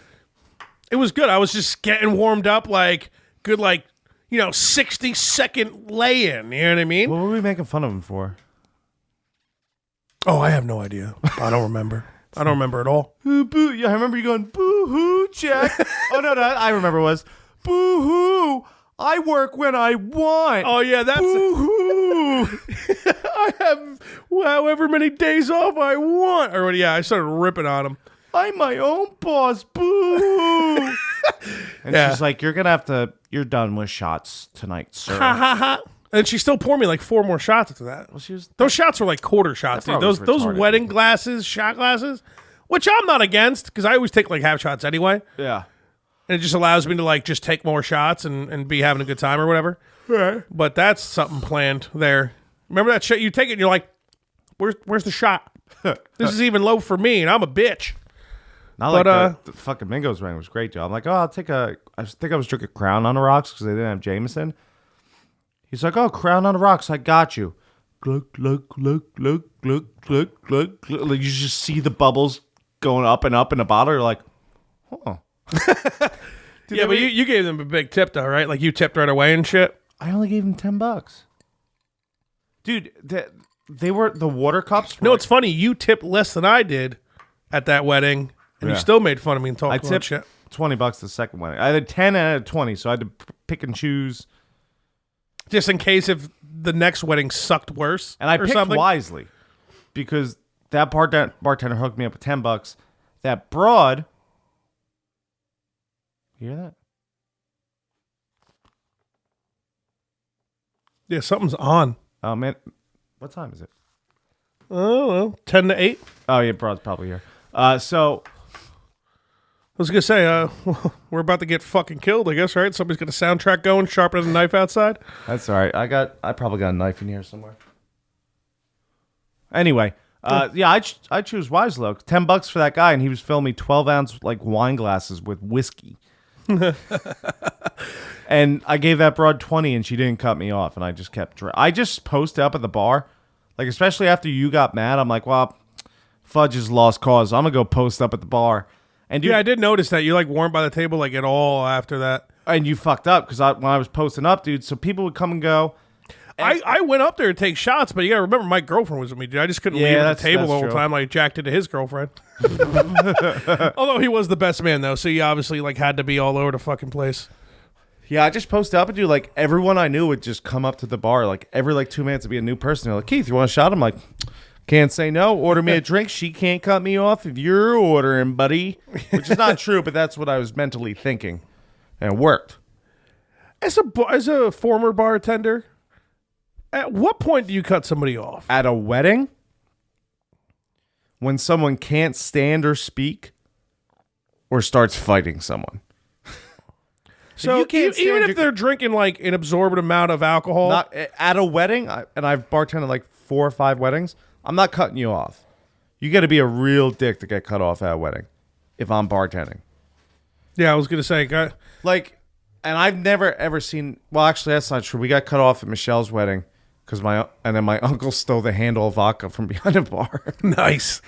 It was good. I was just getting warmed up, like good, 60-second lay-in. You know what I mean? What were we making fun of him for? Oh, I have no idea. I don't remember. I don't remember at all. Boo boo. Yeah, I remember you going boo hoo, Jack. Oh no, I remember it was boo hoo. I work when I want. Oh yeah, that's boo hoo. I have however many days off I want. Or yeah, I started ripping on him. I'm my own boss. Boo. And Yeah. she's like, you're done with shots tonight, sir. Ha ha ha. And she still poured me like 4 more shots after that. Well, she was. Those shots were like quarter shots, dude. probably was Those retarded. wedding glasses, shot glasses, which I'm not against because I always take like half shots anyway. Yeah. And it just allows me to like just take more shots and be having a good time or whatever. Right. But that's something planned there. Remember that shit? You take it and you're like, where's the shot? This is even low for me and I'm a bitch. Not But, like the fucking Mingo's wedding was great, Joe. I'm like, oh, I think I was drinking Crown on the rocks because they didn't have Jameson. He's like, oh, Crown on the rocks, I got you. Glug, glug, glug, glug, glug, glug, glug, glug. Like, you just see the bubbles going up and up in the bottle. You're like, oh. Yeah, but you gave them a big tip though, right? Like you tipped right away and shit. I only gave him $10. Dude, they were the water cups. No, it's funny. You tipped less than I did at that wedding, and you Yeah. still made fun of me and I talked about tipped shit. $20 the second wedding. I had 10 and I had 20, so I had to pick and choose. Just in case if the next wedding sucked worse. And I or picked something. wisely because that bartender hooked me up with $10. That broad, you hear that? Yeah, something's on. Oh man, what time is it? Oh, well, 10 to 8. Oh yeah, broad's probably here. So I was gonna say, we're about to get fucking killed, I guess, right? Somebody's got a soundtrack going, sharpening a knife outside. that's all right. I probably got a knife in here somewhere. Anyway, yeah, I choose wisely. Look, $10 for that guy, and he was filling me 12-ounce like wine glasses with whiskey. And I gave that broad 20, and she didn't cut me off, and I just kept. I just posted up at the bar, like especially after you got mad. I'm like, well, Fudge is lost cause. I'm gonna go post up at the bar. And dude, Yeah, I did notice that. You like weren't by the table like at all after that. and you fucked up because when I was posting up, dude, so people would come and go. I went up there to take shots, but you gotta remember my girlfriend was with me, dude. I just couldn't Yeah, leave at that's- the table that's the whole true. time like Jack did to his girlfriend. Although he was the best man though, so he obviously like had to be all over the fucking place. Yeah, I just posted up and do like everyone I knew would just come up to the bar like every like 2 minutes to be a new person. They're like, Keith, you want a shot? I'm like, can't say no. Order me a drink. She can't cut me off if you're ordering, buddy. Which is not true, but that's what I was mentally thinking, and it worked. As a former bartender, at what point do you cut somebody off? At a wedding, when someone can't stand or speak, or starts fighting someone. So you can't stand even your- if they're drinking like an absorbent amount of alcohol, Not at a wedding, and I've bartended like 4 or 5 weddings. I'm not cutting you off. You got to be a real dick to get cut off at a wedding. If I'm bartending, yeah, I was gonna say, like, and I've never ever seen. Well, actually, that's not true. We got cut off at Michelle's wedding because then my uncle stole the handle of vodka from behind a bar, nice.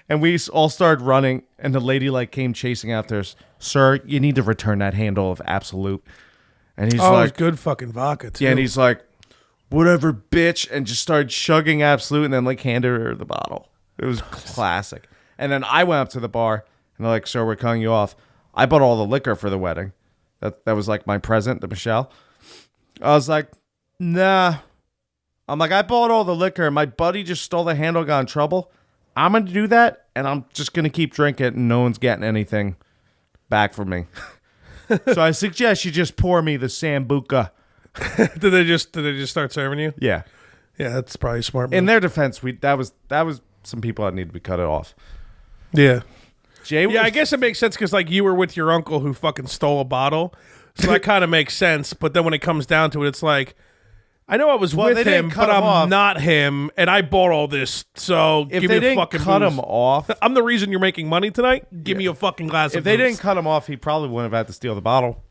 and we all started running, and the lady like came chasing after us. Sir, you need to return that handle of Absolute. And he's Oh, it was like, good fucking vodka too. yeah, and he's like, whatever, bitch, and just started chugging Absolute and then like handed her the bottle. It was classic. And then I went up to the bar and they're like, sir, we're cutting you off. I bought all the liquor for the wedding. That was like my present to Michelle. I was like, nah. I'm like, I bought all the liquor and my buddy just stole the handle, got in trouble. I'm going to do that and I'm just going to keep drinking and no one's getting anything back from me. So I suggest you just pour me the Sambuca. did they just start serving you? Yeah. Yeah, that's probably smart. In move. their defense, that was some people that needed to be cut it off. Yeah. Jay, Yeah, I guess it makes sense because like you were with your uncle who fucking stole a bottle, so that kind of makes sense. But then when it comes down to it, it's like I know I was Well, they with didn't him, cut but him I'm off. not him, and I bought all this. So if give they me a didn't fucking cut booze. him off, I'm the reason you're making money tonight. Give me a fucking glass. if of they booze. didn't cut him off, he probably wouldn't have had to steal the bottle.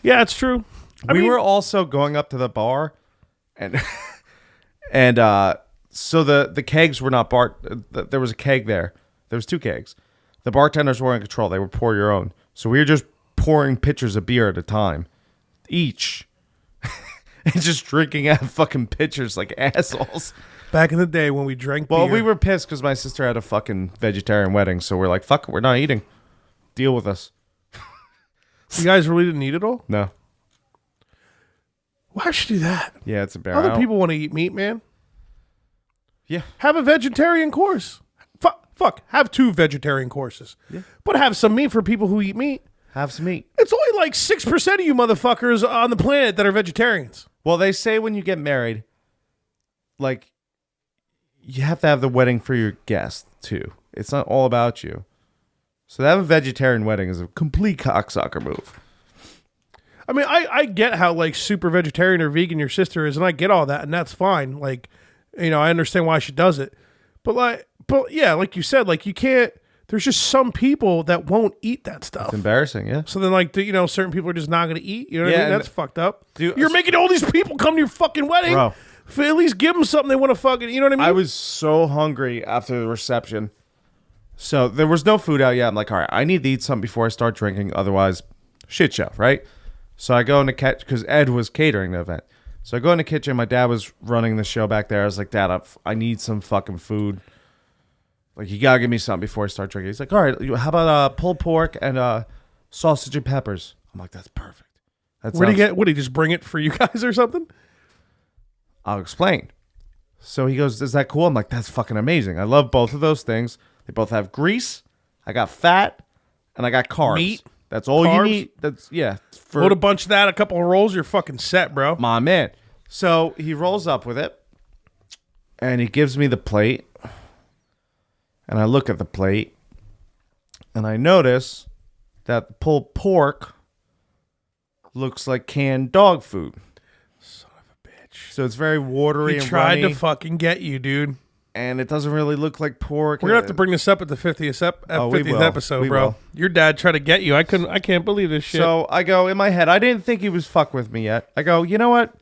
Yeah, it's true. I We mean, were also going up to the bar, and so the kegs were not there was a keg there. There was 2 kegs. The bartenders were in control. They would pour your own. So we were just pouring pitchers of beer at a time, each, and just drinking out of fucking pitchers like assholes. back in the day when we drank Well, beer. we were pissed because my sister had a fucking vegetarian wedding, so we're like, fuck it, we're not eating. Deal with us. You guys really didn't eat it all? No. Why should you do that? Yeah, it's embarrassing. Other people want to eat meat, man. Yeah. Have a vegetarian course. Fuck. Have 2 vegetarian courses. Yeah. But have some meat for people who eat meat. Have some meat. It's only like 6% of you motherfuckers on the planet that are vegetarians. Well, they say when you get married, like, you have to have the wedding for your guest, too. It's not all about you. So to have a vegetarian wedding is a complete cocksucker move. I mean, I get how, like, super vegetarian or vegan your sister is, and I get all that, and that's fine. Like, you know, I understand why she does it. But yeah, like you said, like, you can't, there's just some people that won't eat that stuff. It's embarrassing, yeah. So then, like, you know, certain people are just not going to eat. You know what I mean? That's fucked up. Dude, you're making all these people come to your fucking wedding. Bro. At least give them something they want to fucking, you know what I mean? I was so hungry after the reception. So there was no food out yet. I'm like, all right, I need to eat something before I start drinking. Otherwise, shit show, right? So I go in the kitchen, because Ed was catering the event. So I go in the kitchen. My dad was running the show back there. I was like, Dad, I need some fucking food. Like, you got to give me something before I start drinking. He's like, all right, how about pulled pork and sausage and peppers? I'm like, that's perfect. Where do you get, what, did he just bring it for you guys or something? I'll explain. So he goes, is that cool? I'm like, that's fucking amazing. I love both of those things. They both have grease. I got fat, and I got carbs. Meat. That's all carbs? you need. That's, yeah. Load a bunch of that, a couple of rolls, you're fucking set, bro. My man. So he rolls up with it, and he gives me the plate, and I look at the plate, and I notice that the pulled pork looks like canned dog food. Son of a bitch. So it's very watery and tried runny, to fucking get you, dude. and it doesn't really look like pork. We're gonna have to bring this up at the 50th episode, bro. Will. Your dad tried to get you. I can't believe this shit. So I go, in my head, I didn't think he was fuck with me yet. I go, you know what?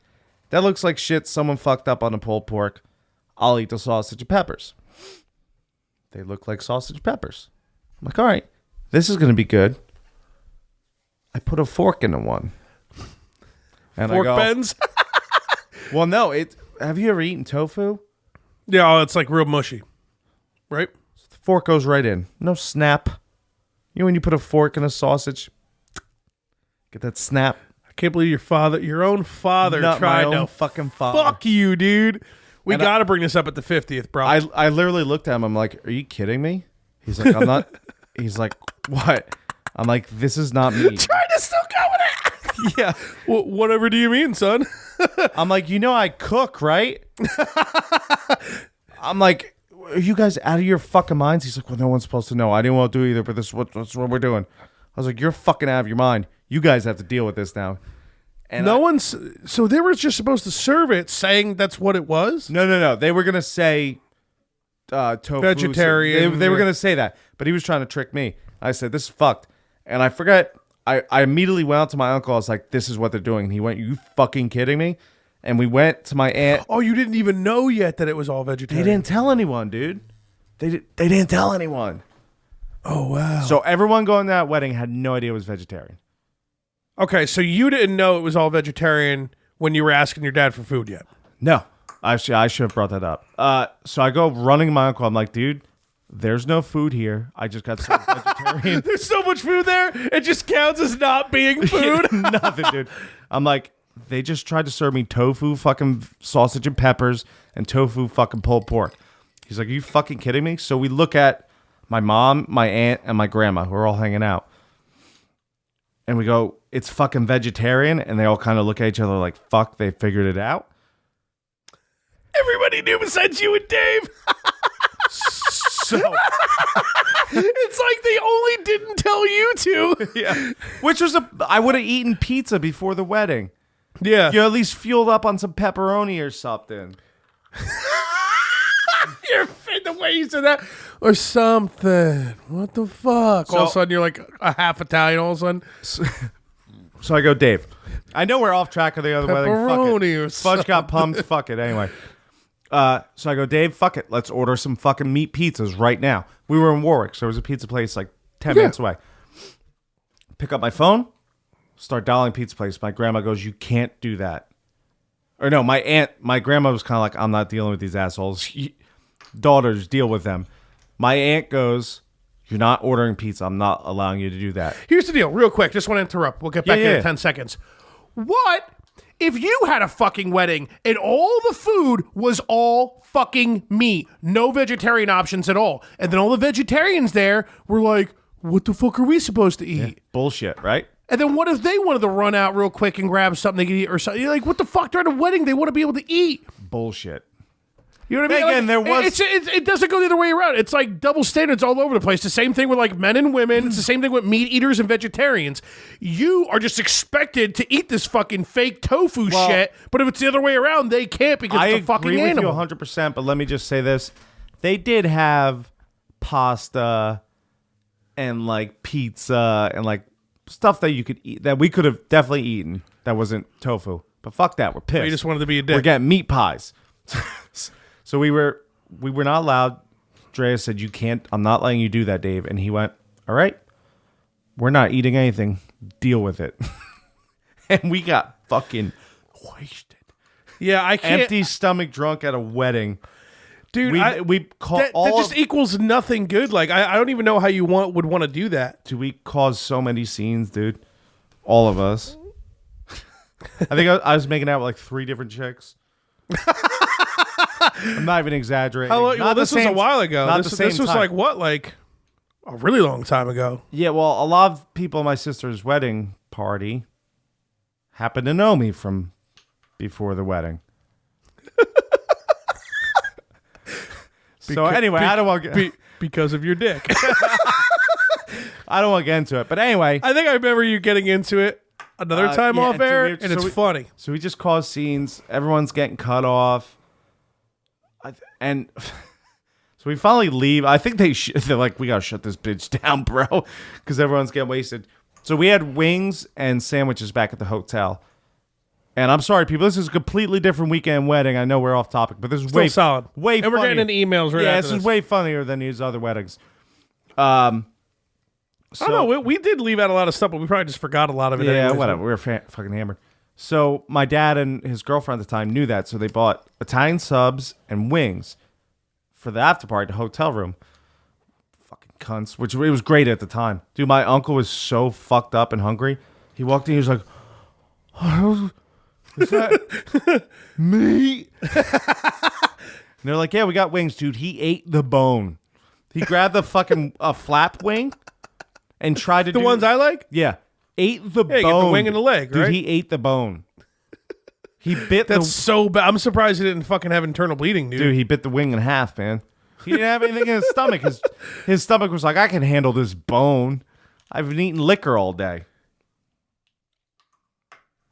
That looks like shit someone fucked up on the pulled pork. I'll eat the sausage and peppers. They look like sausage and peppers. I'm like, all right, this is going to be good. I put a fork into one. And Fork I go, bends? well, no. Have you ever eaten tofu? Yeah, it's like real mushy. Right? The fork goes right in. No snap. You know when you put a fork in a sausage? Get that snap. I can't believe your own father Not tried my own to fucking father. fuck you, dude. We got to bring this up at the 50th, bro. I literally looked at him. I'm like, are you kidding me? He's like, I'm not. He's like, what? I'm like, this is not me. Trying to still go with it. Yeah. Well, whatever do you mean, son? I'm like, you know I cook, right? I'm like, are you guys out of your fucking minds? He's like, well, no one's supposed to know. I didn't want to do either, but this is what we're doing. I was like, you're fucking out of your mind. You guys have to deal with this now. And so they were just supposed to serve it saying that's what it was? No. They were going to say tofu. Vegetarian. They were going to say that, but he was trying to trick me. I said, this is fucked. And I forgot. I immediately went out to my uncle. I was like, this is what they're doing. And he went, you fucking kidding me? And we went to my aunt. Oh, you didn't even know yet that it was all vegetarian. They didn't tell anyone, dude. They didn't tell anyone. Oh, wow. So everyone going to that wedding had no idea it was vegetarian. Okay, so you didn't know it was all vegetarian when you were asking your dad for food yet? No. I should have brought that up. So I go running to my uncle. I'm like, dude, there's no food here. I just got some vegetarian. There's so much food there, it just counts as not being food? Nothing, dude. I'm like, they just tried to serve me tofu fucking sausage and peppers and tofu fucking pulled pork. He's like, are you fucking kidding me? So we look at my mom, my aunt, and my grandma, who are all hanging out. And we go, it's fucking vegetarian. And they all kind of look at each other like, fuck, they figured it out. Everybody knew besides you and Dave. So It's like they only didn't tell you two. yeah, which was I would have eaten pizza before the wedding. Yeah. You at least fueled up on some pepperoni or something. The way you said that. Or something. What the fuck? All of a sudden you're like a half Italian all of a sudden. So I go, Dave, I know we're off track of the other wedding. Fuck Pepperoni or it. something. Fudge got pumped. Fuck it. Anyway. So I go, Dave, fuck it. Let's order some fucking meat pizzas right now. We were in Warwick, so there was a pizza place like 10 minutes away. Pick up my phone, start dialing pizza place. My grandma goes, you can't do that. Or no, my grandma was kind of like, I'm not dealing with these assholes. Daughters, deal with them. My aunt goes, you're not ordering pizza. I'm not allowing you to do that. Here's the deal, real quick. Just want to interrupt. We'll get back in 10 seconds. What if you had a fucking wedding and all the food was all fucking meat? No vegetarian options at all. And then all the vegetarians there were like, what the fuck are we supposed to eat? Yeah. Bullshit, right? And then what if they wanted to run out real quick and grab something they could eat or something? You're like, what the fuck? They're at a wedding. They want to be able to eat. Bullshit. You know what I mean? Again, there was... it doesn't go the other way around. It's like double standards all over the place. The same thing with like men and women. It's the same thing with meat eaters and vegetarians. You are just expected to eat this fucking fake tofu shit, but if it's the other way around, they can't because it's a fucking animal. I agree with you 100%, but let me just say this. They did have pasta and like pizza and like stuff that you could eat, that we could have definitely eaten that wasn't tofu. But fuck that. We're pissed. We just wanted to be a dick. We're getting meat pies. So we were not allowed. Drea said, "You can't. I'm not letting you do that, Dave." And he went, "All right, we're not eating anything. Deal with it." And we got fucking wasted. Yeah, I can't. Empty stomach, drunk at a wedding, dude. We caught that just equals nothing good. Like I don't even know how you would want to do that. Dude, we caused so many scenes, dude. All of us. I think I was making out with like 3 different chicks. I'm not even exaggerating. Well, this was a while ago. This was time. like what? Like a really long time ago. Yeah, well, a lot of people at my sister's wedding party happened to know me from before the wedding. So anyway, I don't want to because of your dick. I don't want to get into it, but anyway, I think I remember you getting into it another time off air, and it's funny. So we just caused scenes. Everyone's getting cut off. And so we finally leave. I think they're like, we gotta shut this bitch down, bro, because everyone's getting wasted. So we had wings and sandwiches back at the hotel. And I'm sorry, people, this is a completely different weekend wedding. I know we're off topic, but this is still solid. Way and funnier. We're getting into emails right after this is way funnier than these other weddings. So, I don't know. We did leave out a lot of stuff, but we probably just forgot a lot of it. Yeah, anyways. whatever. We were fucking hammered. So my dad and his girlfriend at the time knew that, so they bought Italian subs and wings for the after party, the hotel room. Fucking cunts, which it was great at the time. Dude, my uncle was so fucked up and hungry. He walked in, he was like, oh, is that meat? And they're like, yeah, we got wings, dude. He ate the bone. He grabbed the fucking flap wing and tried to the ones I like? Yeah. Ate the bone. You get the wing and the leg, right? Dude, he ate the bone. He bit That's so bad. I'm surprised he didn't fucking have internal bleeding, dude. Dude, he bit the wing in half, man. He didn't have anything in his stomach. His stomach was like, I can handle this bone. I've been eating liquor all day.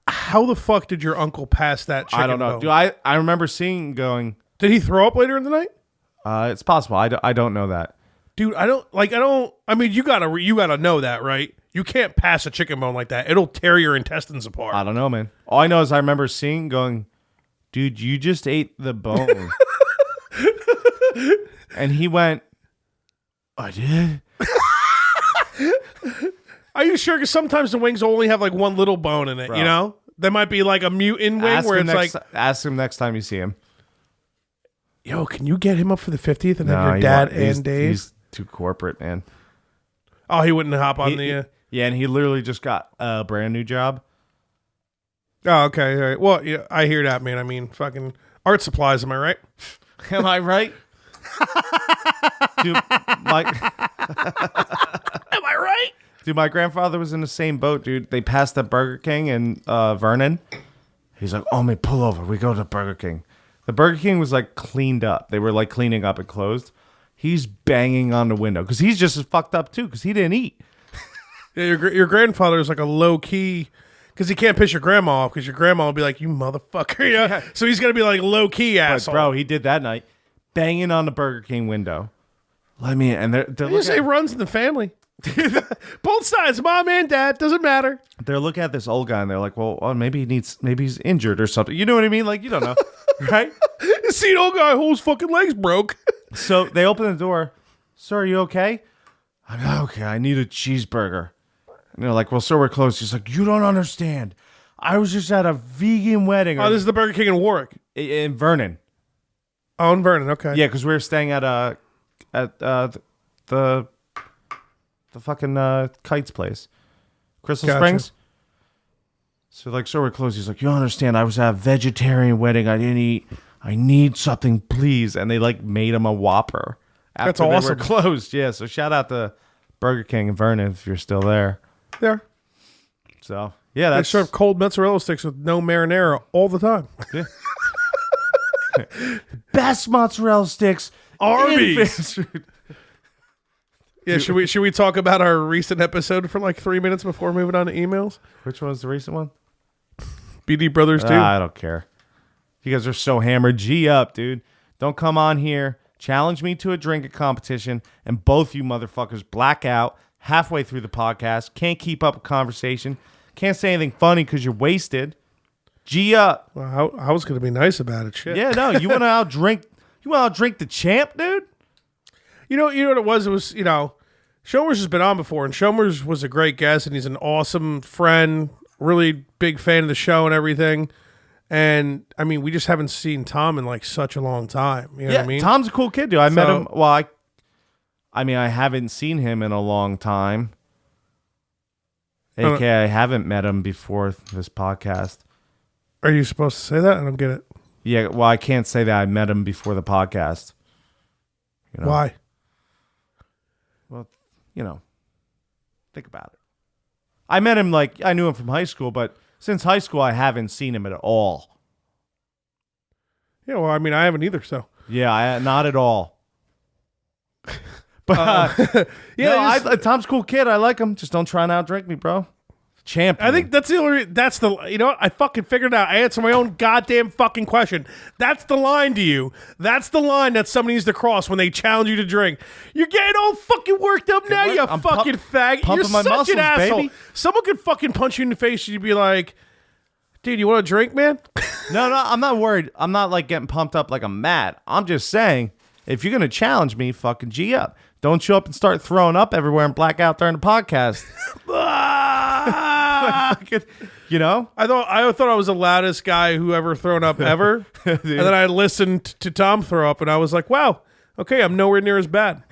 How the fuck did your uncle pass that chicken I don't know. bone? Dude, I remember seeing going. Did he throw up later in the night? It's possible. I don't know that. Dude, I mean, you gotta know that, right? You can't pass a chicken bone like that. It'll tear your intestines apart. I don't know, man. All I know is I remember seeing going, dude, you just ate the bone. And he went, I did? Are you sure? Because sometimes the wings only have like one little bone in it, Bro. you know? There might be like a mutant wing where it's like... Ask him next time you see him. Yo, can you get him up for the 50th and have your dad and Dave? He's too corporate, man. Oh, he wouldn't hop on the... Yeah, and he literally just got a brand new job. Oh, okay. All right. Well, yeah, I hear that, man. I mean, fucking art supplies, am I right? Am I right? Dude, am I right? Dude, my grandfather was in the same boat, dude. They passed the Burger King in Vernon. He's like, oh, man, pull over. We go to Burger King. The Burger King was like cleaned up. They were like cleaning up and closed. He's banging on the window because he's just as fucked up too because he didn't eat. Yeah, your grandfather is like a low key because he can't piss your grandma off because your grandma will be like, you motherfucker. Yeah. So he's gonna be like low key asshole. Bro, he did that night, banging on the Burger King window. Let me in. And they're you say runs in the family. Both sides, mom and dad, doesn't matter. They're looking at this old guy and they're like, well, maybe he's injured or something. You know what I mean? Like, you don't know, right? You see an old guy whose fucking legs broke. So they open the door. Sir, are you okay? I'm like, okay, I need a cheeseburger. And they're like, well, sir, we're closed. He's like, you don't understand. I was just at a vegan wedding. Oh, this is the Burger King in Warwick. In Vernon. Oh, in Vernon, okay. Yeah, because we were staying at the fucking Kites place. Crystal Springs. So like, sir, we're closed. He's like, you don't understand. I was at a vegetarian wedding. I didn't eat. I need something, please. And they like made him a Whopper. That's awesome. They were closed. Yeah. So shout out to Burger King in Vernon if you're still there. There. So yeah, They that's serve cold mozzarella sticks with no marinara all the time. yeah. Best mozzarella sticks. Arby's. Yeah, should we talk about our recent episode for like 3 minutes before moving on to emails? Which one's the recent one? BD Brothers 2. I don't care. You guys are so hammered. G up, dude. Don't come on here, challenge me to a drinking competition, and both you motherfuckers black out halfway through the podcast. Can't keep up a conversation. Can't say anything funny because you're wasted. G up. Well, I was going to be nice about it. Shit. Yeah, no, you want to outdrink. You want to outdrink the champ, dude? You know what it was? It was, Shomers has been on before, and Shomers was a great guest, and he's an awesome friend, really big fan of the show and everything. And, I mean, we just haven't seen Tom in, like, such a long time. You know what I mean? Tom's a cool kid, dude. I met him. Well, I haven't seen him in a long time. AKA, I haven't met him before this podcast. Are you supposed to say that? I don't get it. Yeah, well, I can't say that I met him before the podcast. Why? Well, think about it. I met him I knew him from high school, but since high school, I haven't seen him at all. Yeah, well, I mean, I haven't either, so. Yeah, not at all. But Tom's a cool kid. I like him. Just don't try and outdrink me, bro. Champion. I think that's I fucking figured it out. I answer my own goddamn fucking question. That's the line to you. That's the line that somebody needs to cross when they challenge you to drink. You're getting all fucking worked up now, you fucking fag. You're such muscles, an asshole. baby. Someone could fucking punch you in the face and you'd be like, dude, you want a drink, man? No, I'm not worried. I'm not getting pumped up like I'm mad. I'm just saying, if you're going to challenge me, fucking G up. Don't show up and start throwing up everywhere and black out during the podcast. I thought I was the loudest guy who ever thrown up ever. And then I listened to Tom throw up and I was like, wow, okay, I'm nowhere near as bad.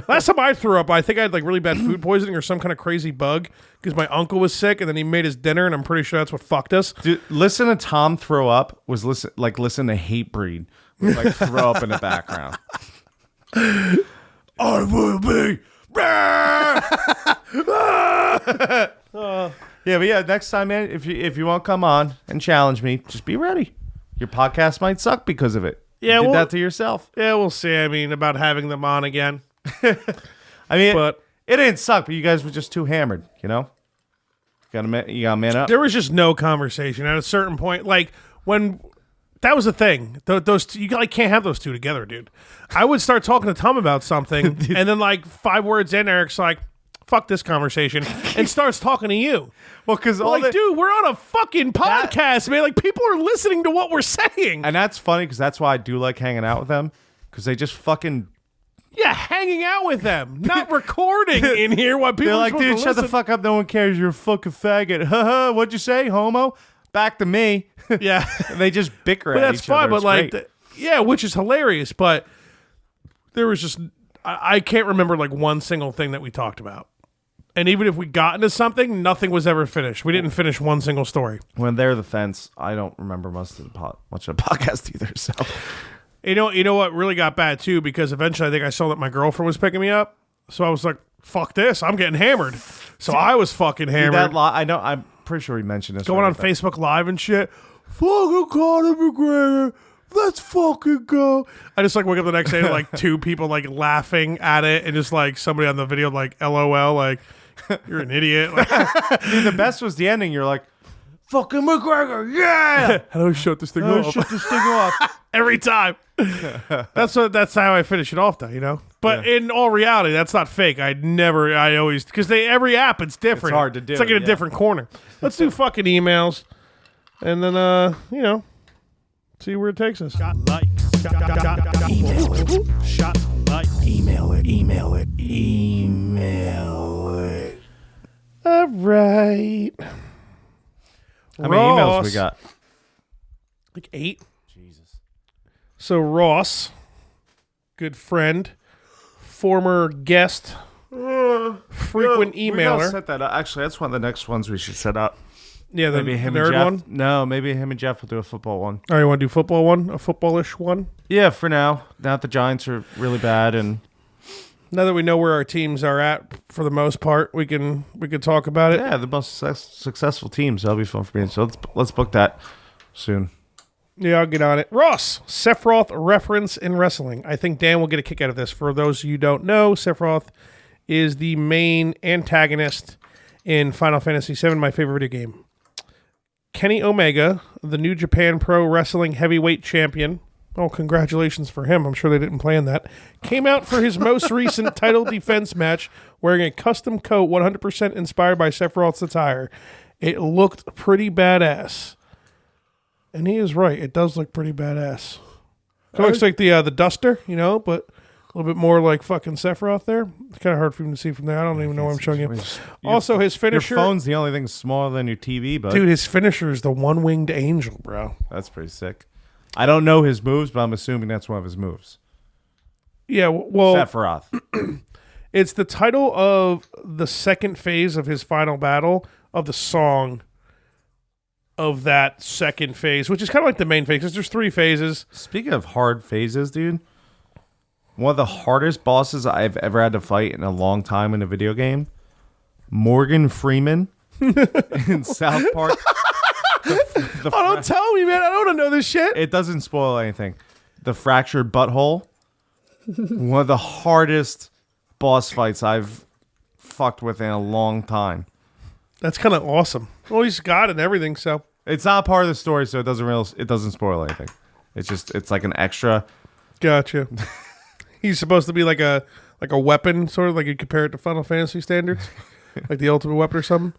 Last time I threw up, I think I had really bad food poisoning or some kind of crazy bug because my uncle was sick and then he made his dinner and I'm pretty sure that's what fucked us. Dude, listen to Tom throw up was listen to Hatebreed with throw up in the background. I will be. Yeah, but yeah, next time, man, if you want to come on and challenge me, just be ready. Your podcast might suck because of it. Yeah, you did that to yourself. Yeah, we'll see. I mean, about having them on again. But it didn't suck, but you guys were just too hammered. You gotta man up. There was just no conversation at a certain point. When that was the thing. Those two, you can't have those two together, dude. I would start talking to Tom about something, and then 5 words in, Eric's like, fuck this conversation, and starts talking to you. Well, because dude, we're on a fucking podcast, man. People are listening to what we're saying. And that's funny, because that's why I do like hanging out with them, because they just fucking... Yeah, hanging out with them, not recording in here while people They're are dude, shut the fuck up. No one cares. You're a fucking faggot. What'd you say, homo? Back to me. Yeah. They just bicker at each fine, other. But which is hilarious. But there was just, I can't remember one single thing that we talked about. And even if we got into something, nothing was ever finished. We didn't finish one single story. When they're the fence, I don't remember much of the podcast either. So, you know what really got bad too, because eventually I think I saw that my girlfriend was picking me up. So I was like, fuck this, I'm getting hammered. So I was fucking hammered. I know. I'm pretty sure we mentioned this. Going on Facebook Live and shit. Fucking Conor McGregor. Let's fucking go. I just wake up the next day to 2 people laughing at it and just somebody on the video LOL, you're an idiot. Dude, the best was the ending. You're like, fucking McGregor, yeah. How do I shut this thing off? Shut this thing off. Every time. That's how I finish it off though, But in all reality, that's not fake. I always, because every app, it's different. It's hard to do. It's in a different corner. Let's do fucking emails. And then, see where it takes us. Shot likes. Email it. Shot likes. Email it. All right. How many emails we got? 8. Jesus. So Ross, good friend, former guest, frequent emailer. We gotta set that up. Actually, that's one of the next ones we should set up. Yeah, the maybe him nerd and Jeff. one. No, maybe him and Jeff will do a football one. Oh, you want to do football one? A footballish one? Yeah, for now. Now that the Giants are really bad and Now that we know where our teams are at, for the most part, we can talk about it. Yeah, the most successful teams. That'll be fun for me. So let's book that soon. Yeah, I'll get on it. Ross, Sephiroth reference in wrestling. I think Dan will get a kick out of this. For those of you who don't know, Sephiroth is the main antagonist in Final Fantasy VII, my favorite video game. Kenny Omega, the New Japan Pro Wrestling Heavyweight Champion. Oh, congratulations for him. I'm sure they didn't plan that. Came out for his most recent title defense match wearing a custom coat 100% inspired by Sephiroth's attire. It looked pretty badass. And he is right. It does look pretty badass. It looks like the Duster, but a little bit more like fucking Sephiroth there. It's kind of hard for him to see from there. I don't even know what I'm showing you. Also, his finisher... Your phone's the only thing smaller than your TV, but... Dude, his finisher is the one-winged angel, bro. That's pretty sick. I don't know his moves, but I'm assuming that's one of his moves. Yeah, well... Sephiroth. It's the title of the second phase of his final battle of the song of that second phase, which is kind of like the main phase, because there's 3 phases. Speaking of hard phases, dude, one of the hardest bosses I've ever had to fight in a long time in a video game, Morgan Freeman in South Park. Don't tell me, man. I don't want to know this shit. It doesn't spoil anything. The fractured butthole, one of the hardest boss fights I've fucked with in a long time. That's kind of awesome. Well, he's got it and everything, so... It's not part of the story, so it doesn't spoil anything. It's like an extra. Gotcha. He's supposed to be like a weapon, sort of like you compare it to Final Fantasy standards, like the ultimate weapon or something.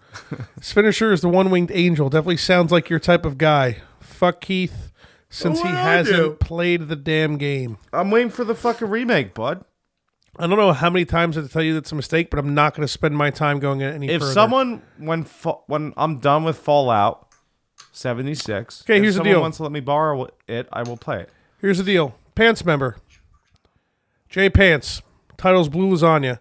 His finisher is the one-winged angel. Definitely sounds like your type of guy. Fuck Keith, since he hasn't played the damn game. I'm waiting for the fucking remake, bud. I don't know how many times I have to tell you that's a mistake, but I'm not going to spend my time going any further. If someone, when I'm done with Fallout 76, okay, here's the deal. If someone wants to let me borrow it, I will play it. Here's the deal. Pants member. J Pants. Title's Blue Lasagna.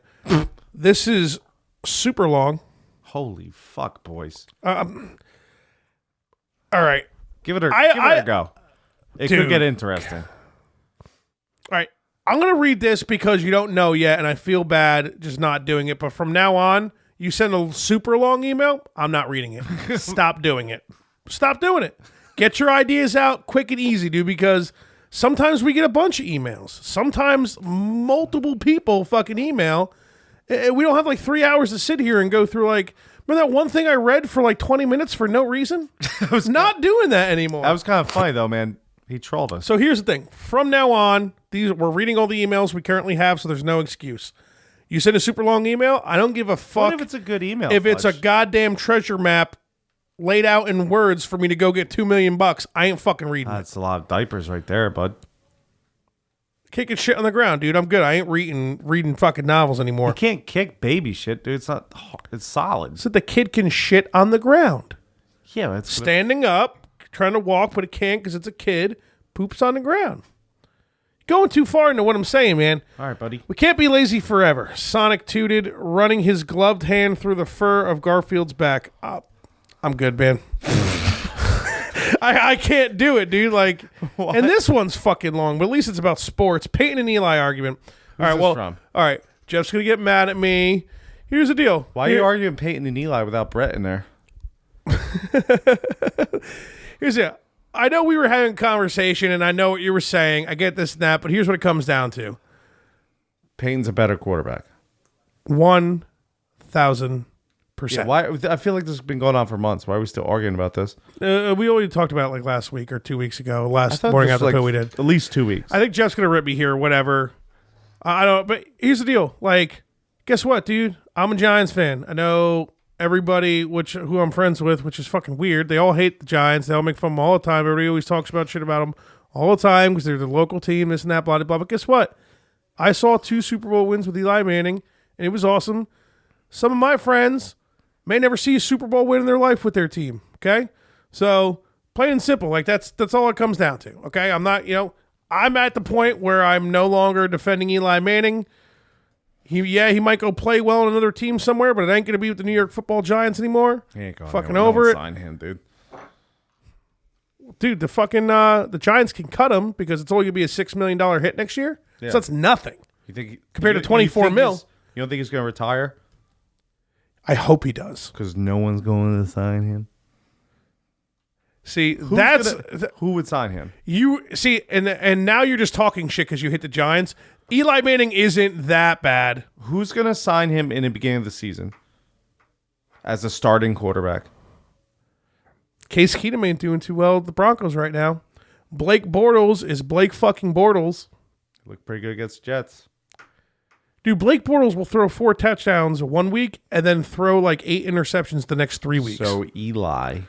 This is super long. Holy fuck, boys. All right. Give it a go. It dude. could get interesting. All right. I'm going to read this because you don't know yet, and I feel bad just not doing it. But from now on, you send a super long email, I'm not reading it. Stop doing it. Stop doing it. Get your ideas out quick and easy, dude, because sometimes we get a bunch of emails. Sometimes multiple people fucking email. We don't have like 3 hours to sit here and go through like, remember that one thing I read for like 20 minutes for no reason? I was not doing that anymore. That was kind of funny, though, man. He trolled us. So here's the thing. From now on, we're reading all the emails we currently have, so there's no excuse. You send a super long email, I don't give a fuck. What if it's a good email? If it's a goddamn treasure map laid out in words for me to go get $2 million, I ain't fucking reading it. That's a lot of diapers right there, bud. Kicking shit on the ground, dude. I'm good. I ain't reading fucking novels anymore. You can't kick baby shit, dude. It's not. It's solid. So the kid can shit on the ground. Yeah, that's standing up, trying to walk, but it can't because it's a kid. Poops on the ground. Going too far into what I'm saying, man. All right, buddy. We can't be lazy forever. Sonic tooted, running his gloved hand through the fur of Garfield's back. I'm good, man. I can't do it, dude. Like, what? And this one's fucking long, but at least it's about sports. Peyton and Eli argument. Who's all right, well, from? All right. Jeff's gonna get mad at me. Here's the deal. Why are you arguing Peyton and Eli without Brett in there? Here's the. I know we were having a conversation, and I know what you were saying. I get this and that, but here's what it comes down to. Peyton's a better quarterback. 1,000%. Yeah, why? I feel like this has been going on for months. Why are we still arguing about this? We already talked about it like last week or 2 weeks ago. Last morning after the pill we did. At least 2 weeks. I think Jeff's going to rip me here or whatever. I don't. But here's the deal. Like, guess what, dude? I'm a Giants fan. I know everybody who I'm friends with, which is fucking weird. They all hate the Giants. They all make fun of them all the time. Everybody always talks about shit about them all the time because they're the local team, this and that, blah, blah, blah. But guess what? I saw 2 Super Bowl wins with Eli Manning, and it was awesome. Some of my friends may never see a Super Bowl win in their life with their team, okay? So, plain and simple, like that's all it comes down to, okay? I'm not, I'm at the point where I'm no longer defending Eli Manning. He might go play well on another team somewhere, but it ain't going to be with the New York Football Giants anymore. He ain't going fucking over it. Sign him, dude. Dude, the Giants can cut him because it's only going to be a $6 million hit next year. Yeah. So that's nothing. You think compared to 24 mil. You don't think he's going to retire? I hope he does. Because no one's going to sign him. See, Who would sign him? You see, and now you're just talking shit because you hit the Giants. Eli Manning isn't that bad. Who's going to sign him in the beginning of the season as a starting quarterback? Case Keenum ain't doing too well with the Broncos right now. Blake Bortles is Blake fucking Bortles. Looked pretty good against the Jets. Dude, Blake Bortles will throw 4 touchdowns 1 week and then throw like 8 interceptions the next 3 weeks. So Eli.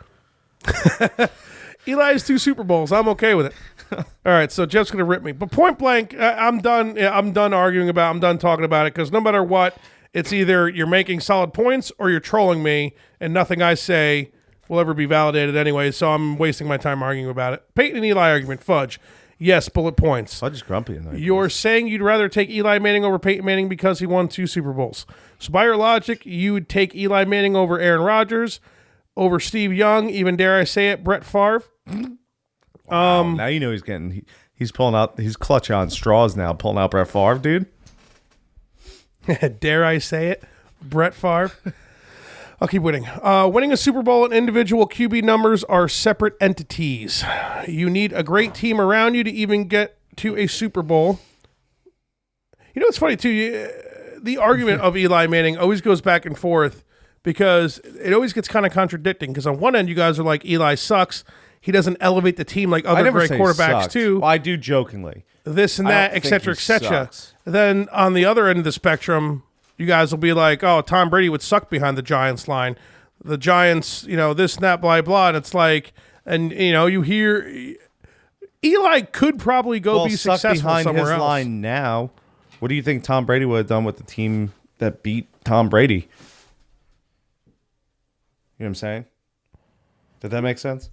Eli has 2 Super Bowls. I'm okay with it. All right, so Jeff's gonna rip me, but point blank, I'm done. I'm done arguing about. I'm done talking about it because no matter what, it's either you're making solid points or you're trolling me, and nothing I say will ever be validated anyway. So I'm wasting my time arguing about it. Peyton and Eli argument, fudge. Yes, bullet points. Fudge is grumpy tonight. You're saying you'd rather take Eli Manning over Peyton Manning because he won 2 Super Bowls. So by your logic, you would take Eli Manning over Aaron Rodgers, over Steve Young, even dare I say it, Brett Favre. Wow, now you know he's pulling out, he's clutching on straws now, pulling out Brett Favre, dude. Dare I say it, Brett Favre. I'll keep winning. Winning a Super Bowl and individual QB numbers are separate entities. You need a great team around you to even get to a Super Bowl. You know what's funny, too? The argument of Eli Manning always goes back and forth because it always gets kind of contradicting. Because on one end, you guys are like, Eli sucks. He doesn't elevate the team like other great quarterbacks, too. Well, I do jokingly. This and that, et cetera, et cetera. Then on the other end of the spectrum, you guys will be like, oh, Tom Brady would suck behind the Giants line. The Giants, this and that, blah, blah. And it's like, and, you hear Eli could probably go be successful behind somewhere his else. line now. What do you think Tom Brady would have done with the team that beat Tom Brady? You know what I'm saying? Did that make sense?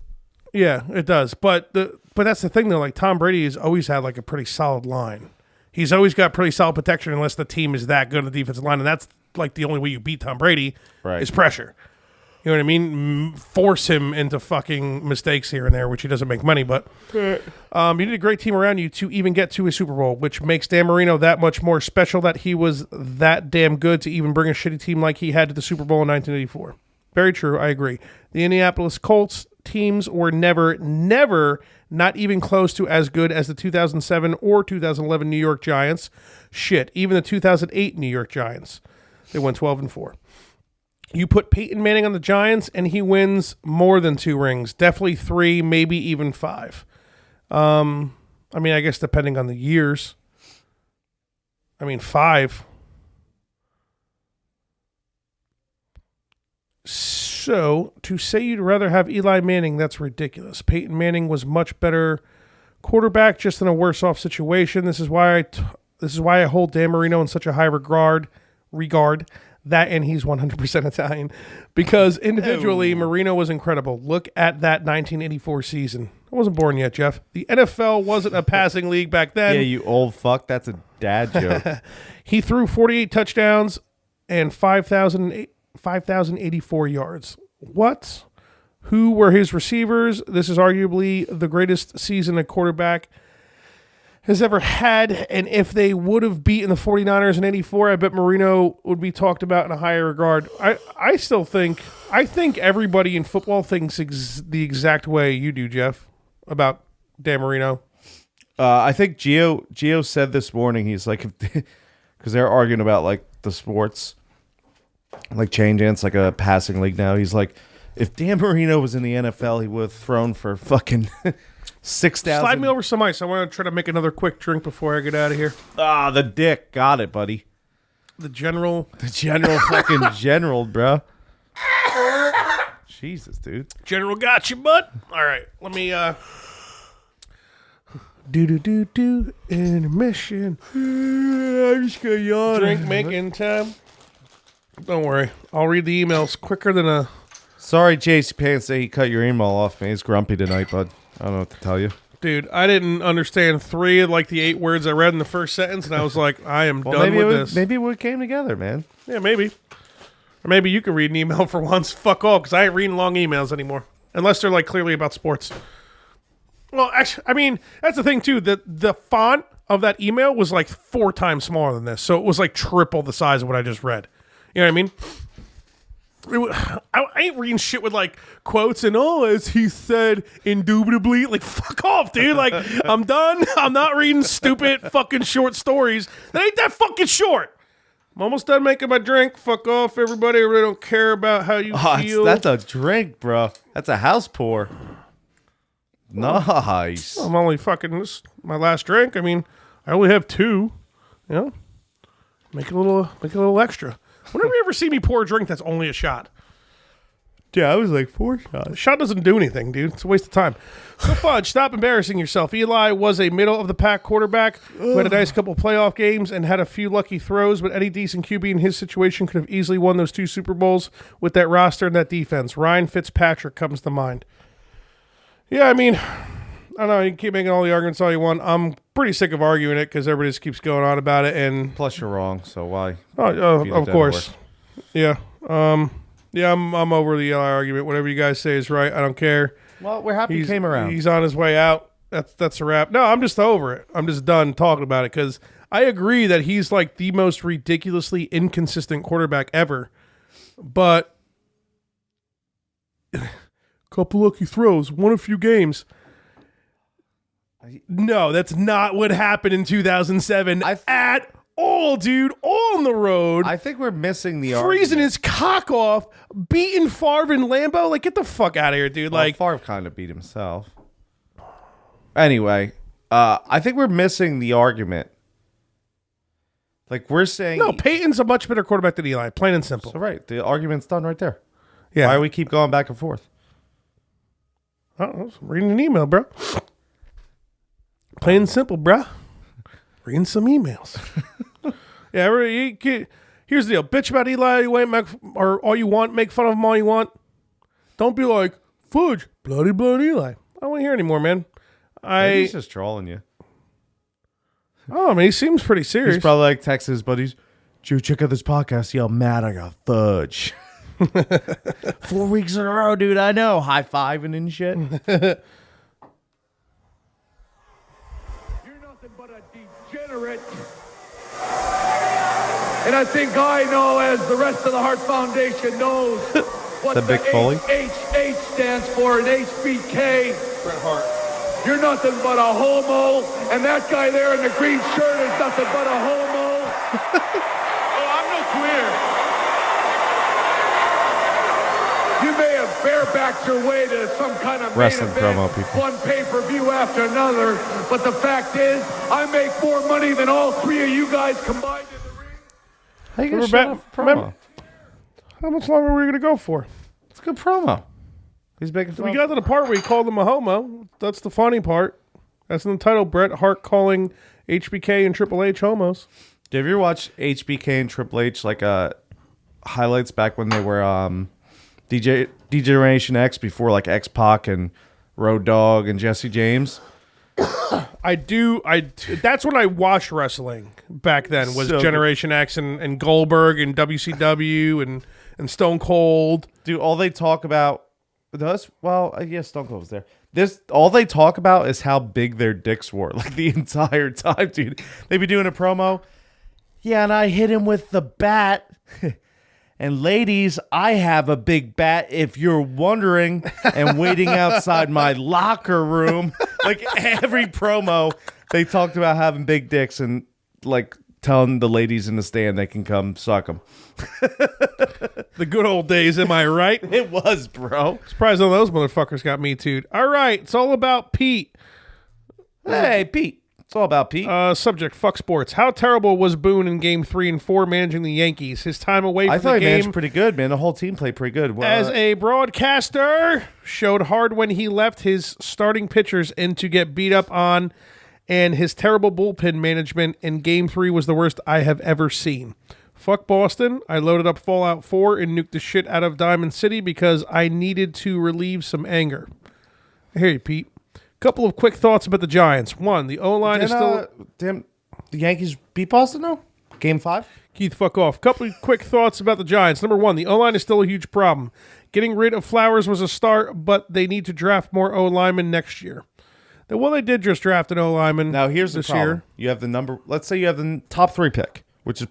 Yeah, it does. But that's the thing, though. Like, Tom Brady has always had, like, a pretty solid line. He's always got pretty solid protection unless the team is that good on the defensive line. And that's, like, the only way you beat Tom Brady is pressure. You know what I mean? Force him into fucking mistakes here and there, which he doesn't make money. But you need a great team around you to even get to a Super Bowl, which makes Dan Marino that much more special that he was that damn good to even bring a shitty team like he had to the Super Bowl in 1984. Very true. I agree. The Indianapolis Colts teams were never, not even close to as good as the 2007 or 2011 New York Giants. Shit, even the 2008 New York Giants. They went 12-4. You put Peyton Manning on the Giants, and he wins more than 2 rings. Definitely 3, maybe even 5. I guess depending on the years. 5. So, to say you'd rather have Eli Manning, that's ridiculous. Peyton Manning was much better quarterback, just in a worse off situation. This is why I hold Dan Marino in such a high regard. That, and he's 100% Italian. Because individually, Marino was incredible. Look at that 1984 season. I wasn't born yet, Jeff. The NFL wasn't a passing league back then. Yeah, you old fuck. That's a dad joke. He threw 48 touchdowns and 5,084 yards. What? Who were his receivers? This is arguably the greatest season a quarterback has ever had, and if they would have beaten the 49ers in 84, I bet Marino would be talked about in a higher regard. I think everybody in football thinks the exact way you do, Jeff, about Dan Marino. I think Gio said this morning, he's like, because they're arguing about like the sports, like changing, it's like a passing league now. He's like, if Dan Marino was in the NFL, he would have thrown for fucking 6,000. Slide me over some ice. I want to try to make another quick drink before I get out of here. Ah, the dick. Got it, buddy. The general fucking general, bro. Jesus, dude. General got you, bud. All right. Let me, do intermission. I'm just gonna yawn. Drink making time. Don't worry. I'll read the emails quicker than a... Sorry, JC Pants, say he cut your email off, man. He's grumpy tonight, bud. I don't know what to tell you. Dude, I didn't understand 3 of like the 8 words I read in the first sentence, and I was like, I am done with this. Maybe we came together, man. Yeah, maybe. Or maybe you can read an email for once. Fuck all, because I ain't reading long emails anymore. Unless they're like clearly about sports. Well, actually, that's the thing too. The font of that email was like 4 times smaller than this. So it was like triple the size of what I just read. You know what I mean? I ain't reading shit with like quotes and as he said, indubitably. Like, fuck off, dude. Like, I'm done. I'm not reading stupid fucking short stories. That ain't that fucking short. I'm almost done making my drink. Fuck off, everybody. I really don't care about how you feel. That's a drink, bro. That's a house pour. Nice. I'm only fucking this my last drink. I mean, I only have 2. You know, make it a little extra. Whenever you ever see me pour a drink that's only a shot? Yeah, I was like 4 shots. A shot doesn't do anything, dude. It's a waste of time. So, Fudge, stop embarrassing yourself. Eli was a middle-of-the-pack quarterback who had a nice couple playoff games and had a few lucky throws, but any decent QB in his situation could have easily won those 2 Super Bowls with that roster and that defense. Ryan Fitzpatrick comes to mind. Yeah, I mean, I don't know. You can keep making all the arguments all you want. I'm pretty sick of arguing it because everybody just keeps going on about it. And plus, you're wrong, so why? Of course. Yeah. Yeah, I'm over the Eli argument. Whatever you guys say is right. I don't care. Well, we're happy he came around. He's on his way out. That's a wrap. No, I'm just over it. I'm just done talking about it because I agree that he's like the most ridiculously inconsistent quarterback ever. But couple lucky throws, won a few games. No, that's not what happened in 2007 at all, dude. All on the road. I think we're missing the freezing his cock off, beating Favre and Lambeau. Like, get the fuck out of here, dude. Well, like, Favre kind of beat himself. Anyway, I think we're missing the argument. Like, we're saying... No, Peyton's a much better quarterback than Eli, plain and simple. So, right. The argument's done right there. Yeah. Why do we keep going back and forth? I was reading an email, bro. Plain and simple, bro. Reading some emails. Yeah, here's the deal. Bitch about Eli or all you want. Make fun of him all you want. Don't be like, Fudge, bloody Eli. I don't want to hear anymore, man. Maybe he's just trolling you. Oh, I mean, he seems pretty serious. He's probably like texting his buddies, Joe, check out this podcast. See how mad I got Fudge. 4 weeks in a row, dude. I know. High-fiving and shit. You're nothing but a degenerate. And I think I know, as the rest of the Heart Foundation knows, what the Big Foley? HH stands for, and HBK. Bret Hart. You're nothing but a homo, and that guy there in the green shirt is nothing but a homo. Oh, I'm no queer. You may have barebacked your way to some kind of wrestling main event, promo, people. one pay-per-view after another, but the fact is, I make more money than all 3 of you guys combined in the ring. How you gonna shut off promo? How much longer are we going to go for? It's a good promo. He's making fun. We got to the part where he called him a homo. That's the funny part. That's in the title. Bret Hart calling HBK and Triple H homos. Did you ever watch HBK and Triple H like highlights back when they were D-Generation X before like X-Pac and Road Dogg and Jesse James? I do. That's when I watched wrestling back then. Was So Generation X and Goldberg and WCW and Stone Cold. Dude, all they talk about Stone Cold was there. All they talk about is how big their dicks were, like the entire time, dude. They'd be doing a promo. Yeah, and I hit him with the bat. And ladies, I have a big bat if you're wondering, and waiting outside my locker room. Like every promo, they talked about having big dicks and like telling the ladies in the stand they can come suck them. The good old days, am I right? It was, bro. Surprised none of those motherfuckers got me too. All right, it's all about Pete. Hey, Pete. It's all about Pete. Subject, fuck sports. How terrible was Boone in Game 3 and 4 managing the Yankees? His time away from I the thought he game managed pretty good, man. The whole team played pretty good. as a broadcaster showed hard when he left his starting pitchers in to get beat up on, and his terrible bullpen management in Game 3 was the worst I have ever seen. Fuck Boston. I loaded up Fallout 4 and nuked the shit out of Diamond City because I needed to relieve some anger. I hear you, Pete. Couple of quick thoughts about the Giants. One, the O-line is still... the Yankees beat Boston, though? Game 5? Keith, fuck off. Couple of quick thoughts about the Giants. Number one, the O-line is still a huge problem. Getting rid of Flowers was a start, but they need to draft more O-linemen next year. Well, they did just draft an O-lineman. Now here's the this problem. year. You have the number. Let's say you have the top 3 pick, which is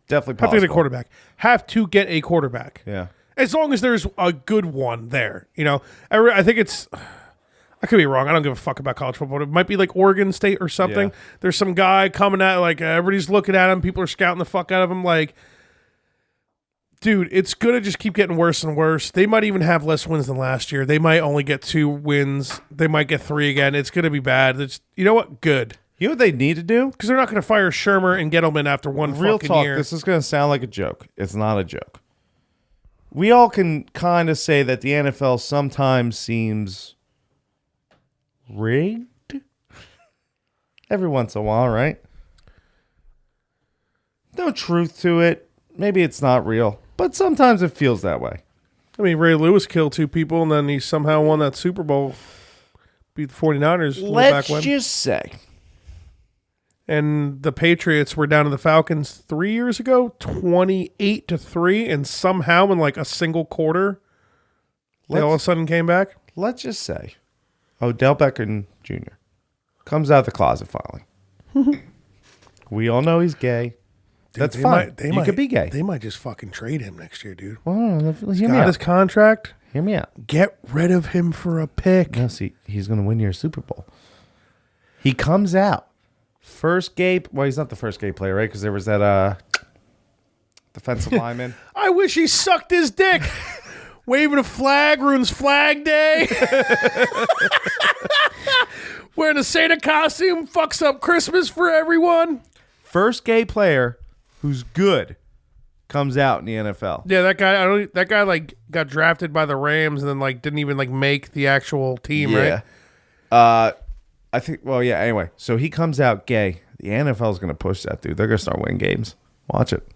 definitely Have possible. to get a quarterback. Have to get a quarterback. Yeah. As long as there's a good one there. You know, I think it's... I could be wrong. I don't give a fuck about college football. It might be like Oregon State or something. Yeah. There's some guy coming at, like, everybody's looking at him. People are scouting the fuck out of him. Like, dude, it's going to just keep getting worse and worse. They might even have less wins than last year. They might only get 2 wins. They might get 3 again. It's going to be bad. You know what? Good. You know what they need to do? Because they're not going to fire Shermer and Gettleman after one Real fucking talk, year. this is going to sound like a joke. It's not a joke. We all can kind of say that the NFL sometimes seems rigged every once in a while, right? No truth to it. Maybe it's not real, but sometimes it feels that way. I mean, Ray Lewis killed 2 people, and then he somehow won that Super Bowl. Beat the 49ers way back Let's when. just say. And the Patriots were down to the Falcons 3 years ago, 28-3, and somehow in like a single quarter, they all of a sudden came back. Let's just say Odell Beckham Jr. comes out of the closet finally. We all know he's gay. Dude, That's fine. You could be gay. They might just fucking trade him next year, dude. Well, hear me Got his out. contract. Hear me out. Get rid of him for a pick. No, see, he's going to win your Super Bowl. He comes out. First gay. Well, he's not the first gay player, right? Because there was that defensive lineman. I wish he sucked his dick. Waving a flag ruins Flag Day. Wearing a Santa costume fucks up Christmas for everyone. First gay player who's good comes out in the NFL. Yeah, that guy. That guy like got drafted by the Rams and then like didn't even like make the actual team, right? I think. Well, yeah. Anyway, so he comes out gay. The NFL is going to push that dude. They're going to start winning games. Watch it.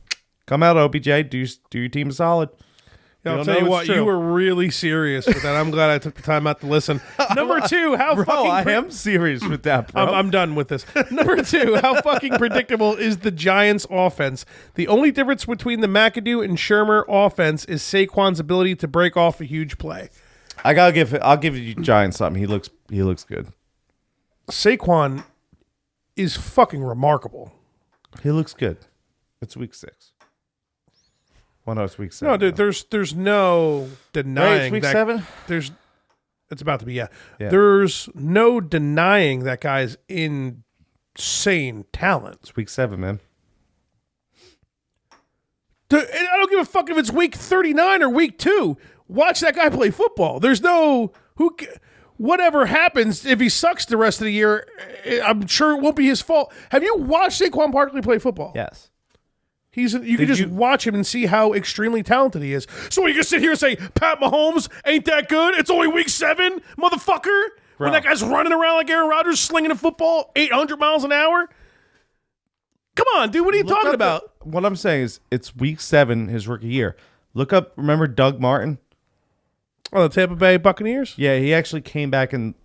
Come out, OBJ. Do your team a solid. I'll tell you what, you were really serious with that. I'm glad I took the time out to listen. Number 2, how Bro, fucking... I am serious with that, bro. I'm done with this. Number 2, how fucking predictable is the Giants' offense? The only difference between the McAdoo and Shermer offense is Saquon's ability to break off a huge play. I'll give you Giants something. He looks good. Saquon is fucking remarkable. He looks good. It's week 6. Well, no, it's week 7. No, dude, there's no denying Right, it's week that 7? It's about to be, yeah. Yeah. There's no denying that guy's insane talent. It's week 7, man. Dude, I don't give a fuck if it's week 39 or week 2. Watch that guy play football. There's no whatever happens if he sucks the rest of the year. I'm sure it won't be his fault. Have you watched Saquon Barkley play football? Yes. You can just watch him and see how extremely talented he is. So you can sit here and say, Pat Mahomes ain't that good? It's only week 7, motherfucker? When that guy's running around like Aaron Rodgers, slinging a football 800 miles an hour? Come on, dude. What are you talking about? What I'm saying is it's week 7, his rookie year. Look up, remember Doug Martin? Oh, the Tampa Bay Buccaneers? Yeah, he actually came back and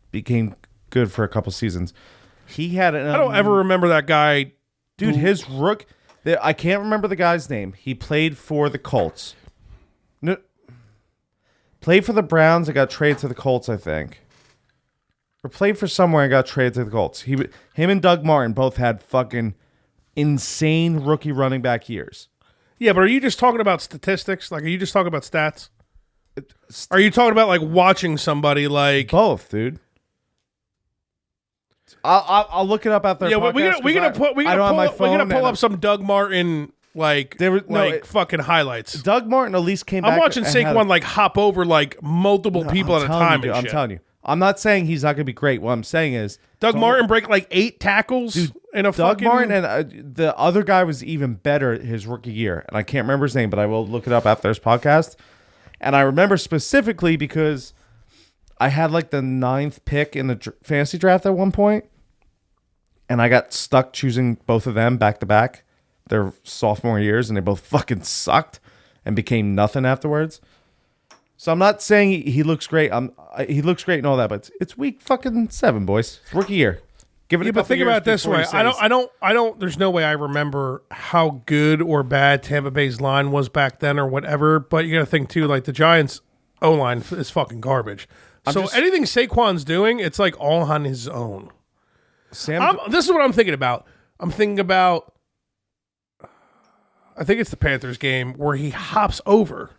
became good for a couple seasons. He had an... I don't ever remember that guy. Dude, his rook... I can't remember the guy's name. He played for the Colts. No, played for the Browns and got traded to the Colts, I think. Or played for somewhere and got traded to the Colts. Him and Doug Martin both had fucking insane rookie running back years. Yeah, but are you just talking about statistics? Like, are you just talking about stats? Are you talking about, like, watching somebody, like... Both, dude. I'll look it up out there. Yeah, we're gonna pull up some Doug Martin fucking highlights. Doug Martin at least came back. I'm watching Saquon like hop over like multiple people at a time. I'm telling you. I'm not saying he's not gonna be great. What I'm saying is Doug Martin break like 8 tackles in a Doug fucking... Martin and the other guy was even better his rookie year, and I can't remember his name, but I will look it up after this podcast. And I remember specifically because I had like the 9th pick in the fantasy draft at one point. And I got stuck choosing both of them back to back their sophomore years, and they both fucking sucked and became nothing afterwards. So I'm not saying he looks great. He looks great and all that, but it's week fucking 7, boys. It's rookie year. Give it. Yeah, but think about it this way. I don't. There's no way I remember how good or bad Tampa Bay's line was back then or whatever. But you got to think too, like the Giants' O-line is fucking garbage. So anything Saquon's doing, it's like all on his own. This is what I'm thinking about. I think it's the Panthers game where he hops over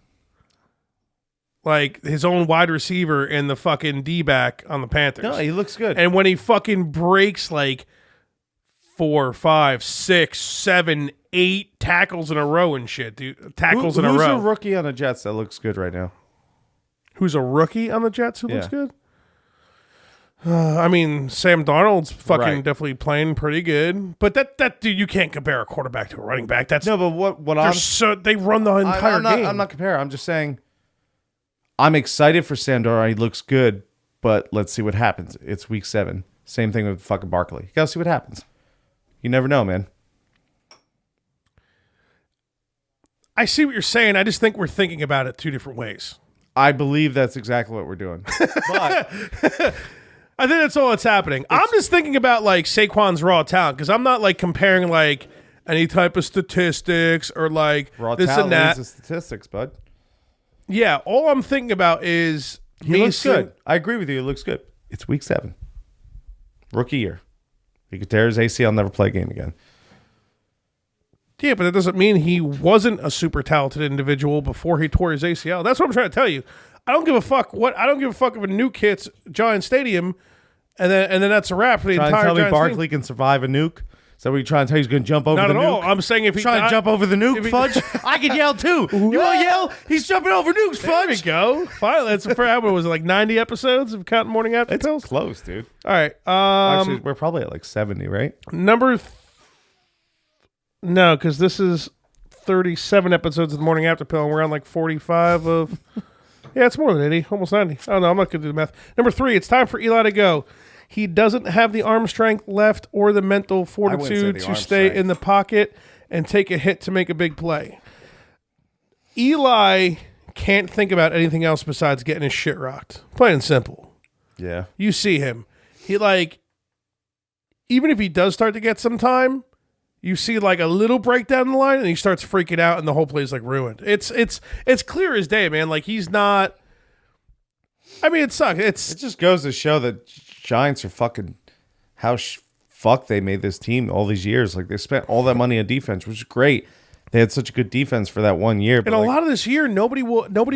like his own wide receiver and the fucking D-back on the Panthers. No, he looks good. And when he fucking breaks like 4, 5, 6, 7, 8 tackles in a row and shit, dude. Tackles in a row. Who's a rookie on the Jets that looks good right now? Who's a rookie on the Jets who looks good? I mean, Sam Darnold's fucking definitely playing pretty good, but that dude, you can't compare a quarterback to a running back. That's no, but what they run the entire game. I'm not comparing. I'm just saying, I'm excited for Sam Darnold. He looks good, but let's see what happens. It's week 7. Same thing with fucking Barkley. You gotta see what happens. You never know, man. I see what you're saying. I just think we're thinking about it 2 different ways. I believe that's exactly what we're doing. But I think that's all that's happening. I'm just thinking about like Saquon's raw talent because I'm not like comparing like any type of statistics or like raw this talent and that. Is the statistics, bud. Yeah, all I'm thinking about is he looks good. I agree with you. It looks good. It's week 7, rookie year. He could tear his ACL, never play a game again. Yeah, but that doesn't mean he wasn't a super talented individual before he tore his ACL. That's what I'm trying to tell you. I don't give a fuck if a nuke hits Giant Stadium, and then that's a wrap for the entire Giants. Tell me Barkley can survive a nuke? Is that what you're trying to tell? He's going to jump over the nuke? Not at all. I'm saying if he's trying to jump over the nuke, Fudge, I can yell too. You want to yell? He's jumping over nukes, Fudge. There we go. Finally, that's for how was it like 90 episodes of Counting Morning After Pills? It's close, dude. All right. Actually, we're probably at like 70, right? No, because this is 37 episodes of the Morning After Pill, and we're on like 45 of. Yeah, it's more than 80, almost 90. Oh no, I'm not going to do the math. Number 3, it's time for Eli to go. He doesn't have the arm strength left or the mental fortitude to stay in the pocket and take a hit to make a big play. Eli can't think about anything else besides getting his shit rocked. Plain and simple. Yeah. You see him. He like, even if he does start to get some time, you see like a little breakdown in the line and he starts freaking out and the whole play is like ruined. It's clear as day, man. Like he's not. I mean, it sucks. It just goes to show that Giants are fucking how fuck they made this team all these years. Like they spent all that money on defense, which is great. They had such a good defense for that one year. But and a lot of this year, nobody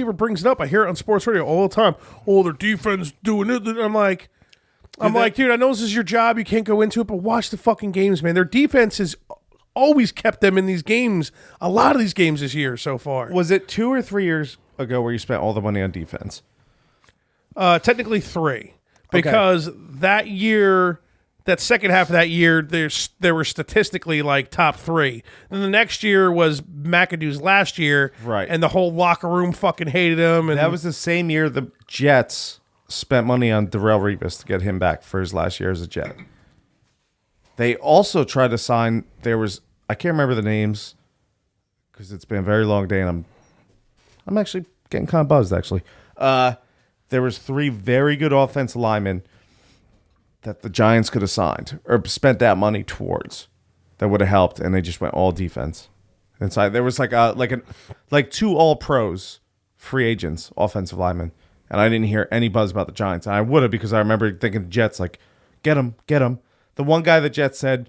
ever brings it up. I hear it on sports radio all the time. Oh, their defense doing it. I'm like, dude, I know this is your job. You can't go into it, but watch the fucking games, man. Their defense has always kept them in these games. A lot of these games this year so far. Was it 2 or 3 years ago where you spent all the money on defense? Technically 3. Because that year, that second half of that year, there were statistically like top 3. Then the next year was McAdoo's last year, right? And the whole locker room fucking hated him. And that was the same year the Jets spent money on Darrelle Revis to get him back for his last year as a Jet. They also tried to sign. I can't remember the names because it's been a very long day, and I'm actually getting kind of buzzed. Actually, there was 3 very good offensive linemen that the Giants could have signed or spent that money towards that would have helped, and they just went all defense. Inside there was like 2 all pros, free agents, offensive linemen, and I didn't hear any buzz about the Giants. And I would have because I remember thinking the Jets like, get him. The one guy the Jets said,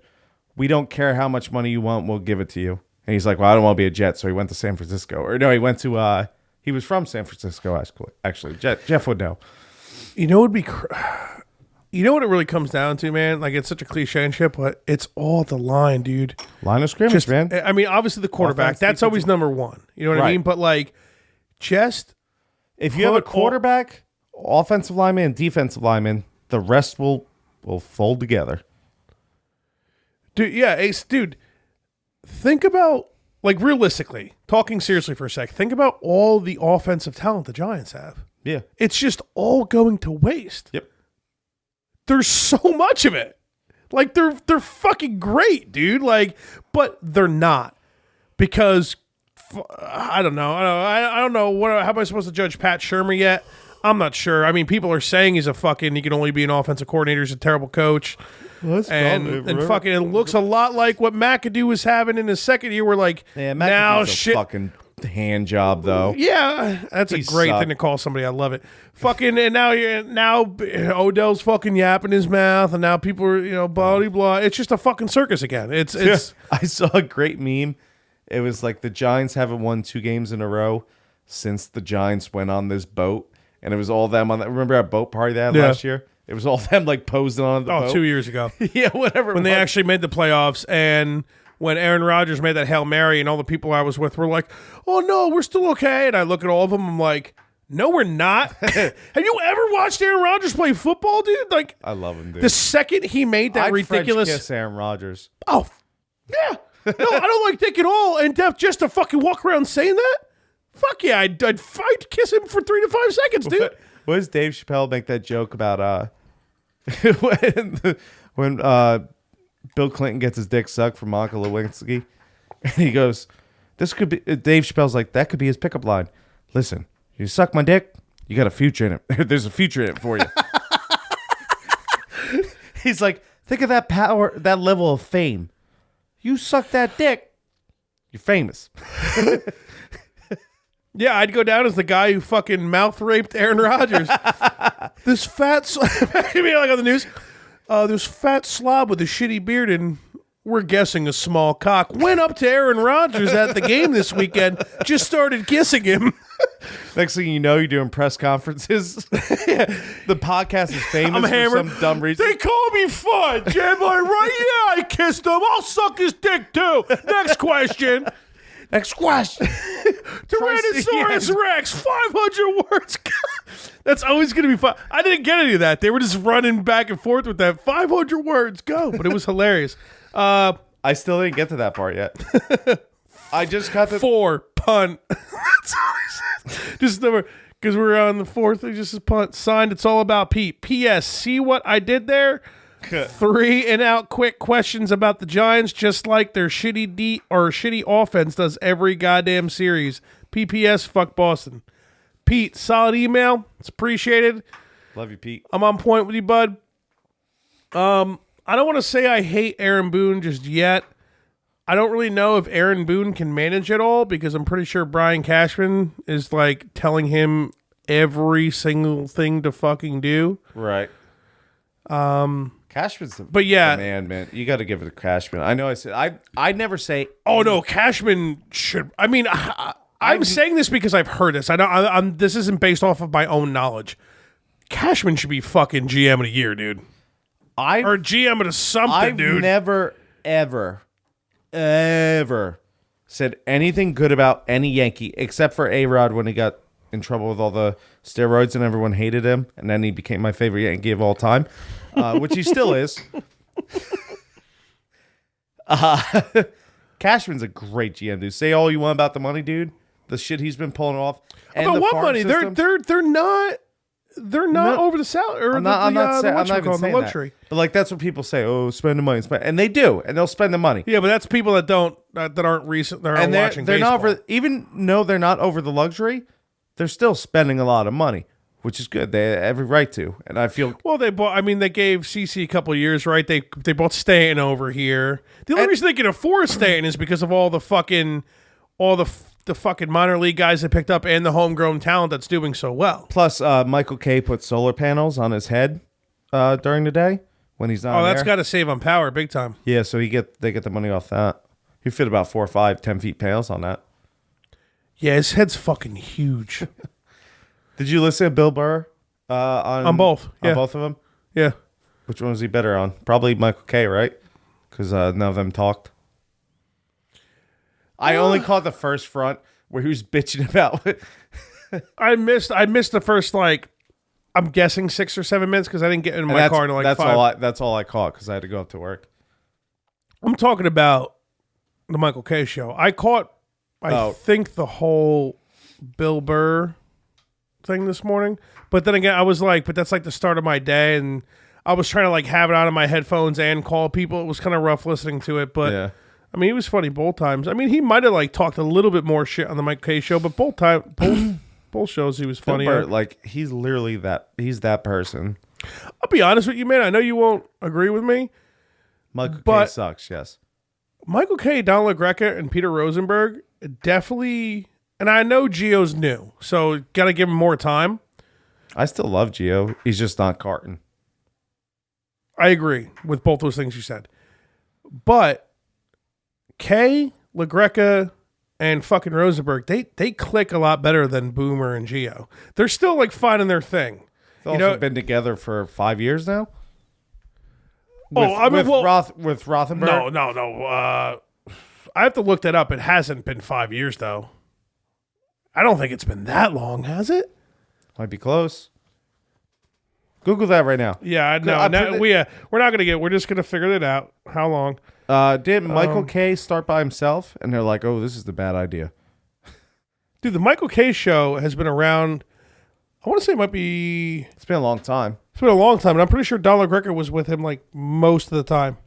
we don't care how much money you want, we'll give it to you. And he's like, well, I don't want to be a Jet, so he went to San Francisco. Or no, he went to he was from San Francisco, actually. Jeff would know. You know what it really comes down to, man? Like, it's such a cliche and shit, but it's all the line, dude. Line of scrimmage, man. I mean, obviously the quarterback, Offense, that's always number 1. You know what I mean? But, like, just... If you have a quarterback, offensive lineman, and defensive lineman, the rest will fold together. Dude, yeah, Ace, dude, think about, like, realistically, talking seriously for a sec, think about all the offensive talent the Giants have. Yeah. It's just all going to waste. Yep. There's so much of it. Like, they're fucking great, dude. Like, but they're not. Because, I don't know. I don't know. How am I supposed to judge Pat Shurmur yet? I'm not sure. I mean, people are saying he can only be an offensive coordinator. He's a terrible coach. Well, and fucking, it looks a lot like what McAdoo was having in his second year. Where like, now shit, hand job though. Yeah, that's He a great sucked. thing to call somebody. I love it. Fucking, and now Odell's fucking yapping his mouth, and now people are blah blah blah. It's just a fucking circus again. It's I saw a great meme. It was like the Giants haven't won 2 games in a row since the Giants went on this boat, and it was all them on that. Remember that boat party they had last year? It was all them like posing on the boat. 2 years ago. Yeah, whatever. When they actually made the playoffs, and when Aaron Rodgers made that Hail Mary, and all the people I was with were like, "Oh no, we're still okay." And I look at all of them, I'm like, "No, we're not." Have you ever watched Aaron Rodgers play football, dude? Like, I love him, dude. the second he made that I'd ridiculous, French kiss Aaron Rodgers. oh yeah, no, I don't like Dick at all. And just to fucking walk around saying that, fuck yeah, I'd kiss him for 3 to 5 seconds, dude. What does Dave Chappelle make that joke about? When Bill Clinton gets his dick sucked from Monica Lewinsky, and he goes, "This could be." Dave Chappelle's like, "That could be his pickup line." Listen, you suck my dick, you got a future in it. There's a future in it for you. He's like, think of that power, that level of fame. You suck that dick, you're famous. Yeah, I'd go down as the guy who fucking mouth raped Aaron Rodgers. This fat, maybe like on the news, this fat slob with a shitty beard and we're guessing a small cock went up to Aaron Rodgers at the game this weekend, just started kissing him. Next thing you know, you're doing press conferences. The podcast is famous I'm for hammered. some dumb reason. They call me fun, Jam Boy, right? Yeah, I kissed him. I'll suck his dick too. Next question. Next question. Tyrannosaurus Rex, 500 words. That's always going to be fun. I didn't get any of that. They were just running back and forth with that 500 words, go. But it was hilarious. I still didn't get to that part yet. I just got the 4, punt. That's all he says. Just number, because we're on the 4th, just a punt. Signed, it's all about Pete. P.S. See what I did there? 3 and out quick questions about the Giants, just like their shitty offense does every goddamn series. PPS, fuck Boston. Pete, solid email. It's appreciated. Love you, Pete. I'm on point with you, bud. I don't want to say I hate Aaron Boone just yet. I don't really know if Aaron Boone can manage it all because I'm pretty sure Brian Cashman is like telling him every single thing to fucking do. Right. Cashman's the man. You got to give it to Cashman. I know I said I never say. Oh no, Cashman should. I mean, I'm saying this because I've heard this. This isn't based off of my own knowledge. Cashman should be fucking GM of the year, dude. Or GM of something, dude. I've never, ever said anything good about any Yankee except for A-Rod when he got in trouble with all the steroids and everyone hated him, and then he became my favorite Yankee of all time, which he still is. Cashman's a great GM, dude. Say all you want about the money, dude. The shit he's been pulling off. And but the what farm money? system. They're not over the salary or I'm not even saying luxury. That. But like that's what people say. Oh, spend the money, and they do, and they'll spend the money. Yeah, but that's people that aren't recent. That aren't watching they're baseball. not over. Even though they're not over the luxury, they're still spending a lot of money, which is good. They have every right to, and I feel. Well, they bought. I mean, they gave CC a couple of years, right? They bought Stanton over here. The only reason they can afford Stanton is because of all the fucking minor league guys they picked up and the homegrown talent that's doing so well. Plus, Michael Kay put solar panels on his head during the day when he's not. Oh, that's got to save on power big time. Yeah, so they get the money off that. He fit about 4 or 5, 10 feet panels on that. Yeah, his head's fucking huge. Did you listen to Bill Burr on both? Yeah. On both of them? Yeah. Which one was he better on? Probably Michael Kay, right? Because none of them talked. I only caught the first front where he was bitching about it. I missed the first I'm guessing 6 or 7 minutes because I didn't get in my car until that's 5. That's all I caught because I had to go up to work. I'm talking about the Michael Kay show. I caught I think the whole Bill Burr thing this morning, but then again I was like, but that's like the start of my day, and I was trying to have it on in my headphones and call people. It was kind of rough listening to it, but. Yeah. I mean, he was funny both times. I mean, he might have talked a little bit more shit on the Mike Kay show, but both shows he was funny. He's literally he's that person. I'll be honest with you, man. I know you won't agree with me. Michael Kay sucks, yes. Michael Kay, Don LaGreca, and Peter Rosenberg definitely and I know Gio's new, so got to give him more time. I still love Gio. He's just not Carton. I agree with both those things you said. But Kay, LaGreca, and fucking Rosenberg, they click a lot better than Boomer and Gio. They're still like finding their thing. They've also been together for 5 years now. With Rothenberg? No. I have to look that up. It hasn't been 5 years, though. I don't think it's been that long, has it? Might be close. Google that right now. Yeah, no. We're not going to we're just going to figure it out. How long? Didn't Michael K start by himself? And they're like, oh, this is the bad idea. Dude, the Michael K show has been around, I want to say it might be... It's been a long time. It's been a long time, and I'm pretty sure Don LaGreca was with him like most of the time.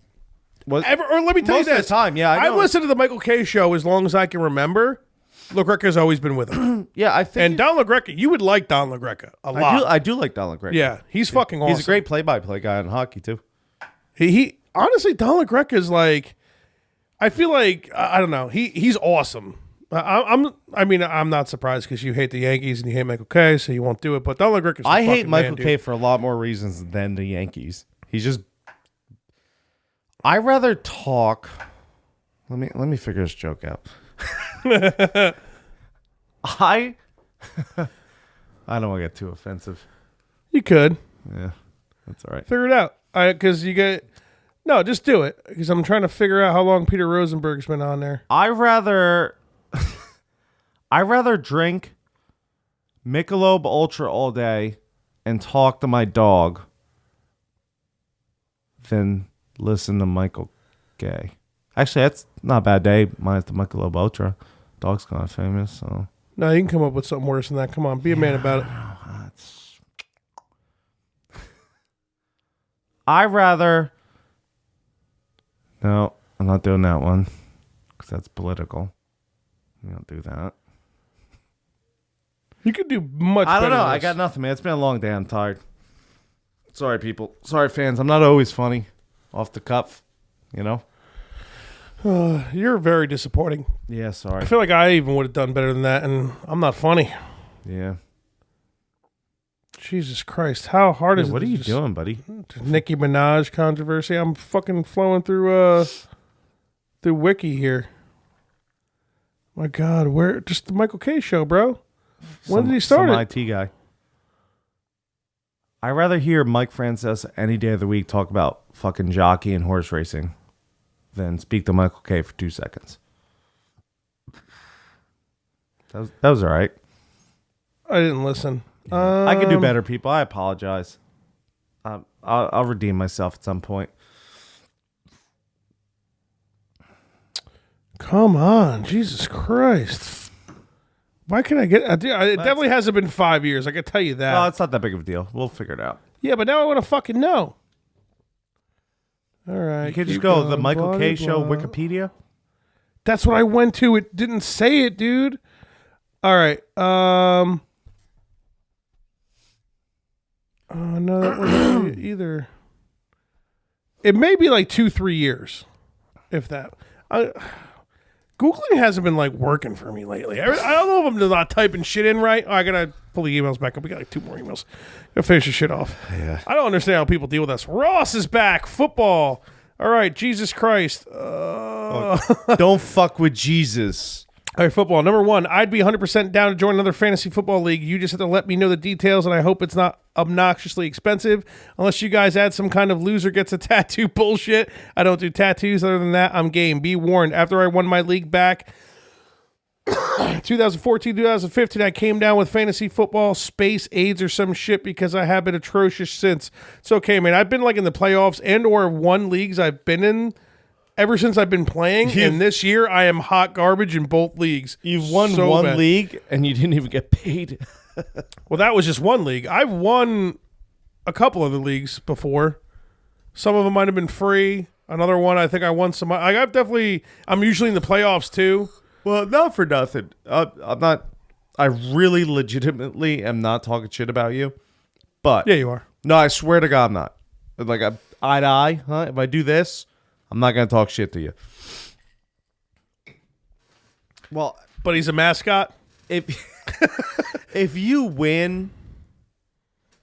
Or let me tell you this. Most of the time, yeah. I've listened to the Michael K show as long as I can remember. LaGreca's always been with him. Yeah, I think. And Don LaGreca, you would like Don LaGreca a lot. I do like Don LaGreca. Yeah, he's fucking awesome. He's a great play-by-play guy in hockey, too. He honestly, Don LaGreca is like, I feel like, I don't know, he's awesome. I'm not surprised because you hate the Yankees and you hate Michael K, so you won't do it. But Don LaGreca is I hate Michael K for a lot more reasons than the Yankees. He's just. I rather talk. Let me figure this joke out. I don't want to get too offensive. You could. Yeah, that's all right. Figure it out. Because you get. No, just do it. Because I'm trying to figure out how long Peter Rosenberg's been on there. I rather drink Michelob Ultra all day and talk to my dog than listen to Michael K. Actually, that's not a bad day minus the Michelob Ultra. Dog's kind of famous, so. No, you can come up with something worse than that. Come on, be a man about it. I rather. No, I'm not doing that one because that's political. We don't do that. You could do much better. I don't know. than I this. got nothing, man. It's been a long day. I'm tired. Sorry, people. Sorry, fans. I'm not always funny off the cuff, you know? You're very disappointing. Yeah, sorry. I feel like I even would have done better than that, and I'm not funny. Yeah. Jesus Christ. How hard is it? What are you doing, buddy? Nicki Minaj controversy. I'm fucking flowing through Wiki here. My God, where? Just the Michael K show, bro. When did he start it? IT guy. I'd rather hear Mike Francis any day of the week talk about fucking jockey and horse racing than speak to Michael K for 2 seconds. That was all right. I didn't listen. I could do better, people. I apologize. I'll redeem myself at some point. Come on, Jesus Christ! Why can't I get? It definitely hasn't been 5 years. I can tell you that. Well, it's not that big of a deal. We'll figure it out. Yeah, but now I want to fucking know. All right, You could just keep go going. the Michael Blah, K blah, show blah. Wikipedia. That's what I went to. It didn't say it, dude. All right. No, that wasn't it either. It may be like 2-3 years, if that. Googling hasn't been like working for me lately. I don't know if I'm not typing shit in right. Oh, I gotta pull the emails back up. We got like 2 more emails. Gotta finish this shit off. Yeah. I don't understand how people deal with us. Ross is back. Football. All right. Jesus Christ. Don't fuck with Jesus. All right, football. Number 1, I'd be 100% down to join another fantasy football league. You just have to let me know the details, and I hope it's not obnoxiously expensive. Unless you guys add some kind of loser gets a tattoo bullshit. I don't do tattoos. Other than that, I'm game. Be warned. After I won my league back 2014, 2015, I came down with fantasy football, space AIDS or some shit because I have been atrocious since. It's okay, man. I've been like in the playoffs and or won leagues I've been in ever since I've been playing, and this year I am hot garbage in both leagues. You've won So one bad. league and you didn't even get paid. Well, that was just one league. I've won a couple of the leagues before. Some of them might have been free. Another one, I think I won some. I'm usually in the playoffs too. Well, not for nothing. I'm not. I really legitimately am not talking shit about you. But Yeah, you are. no, I swear to God, I'm not. Like eye to eye, huh? If I do this, I'm not gonna talk shit to you. Well, But he's a mascot. if you win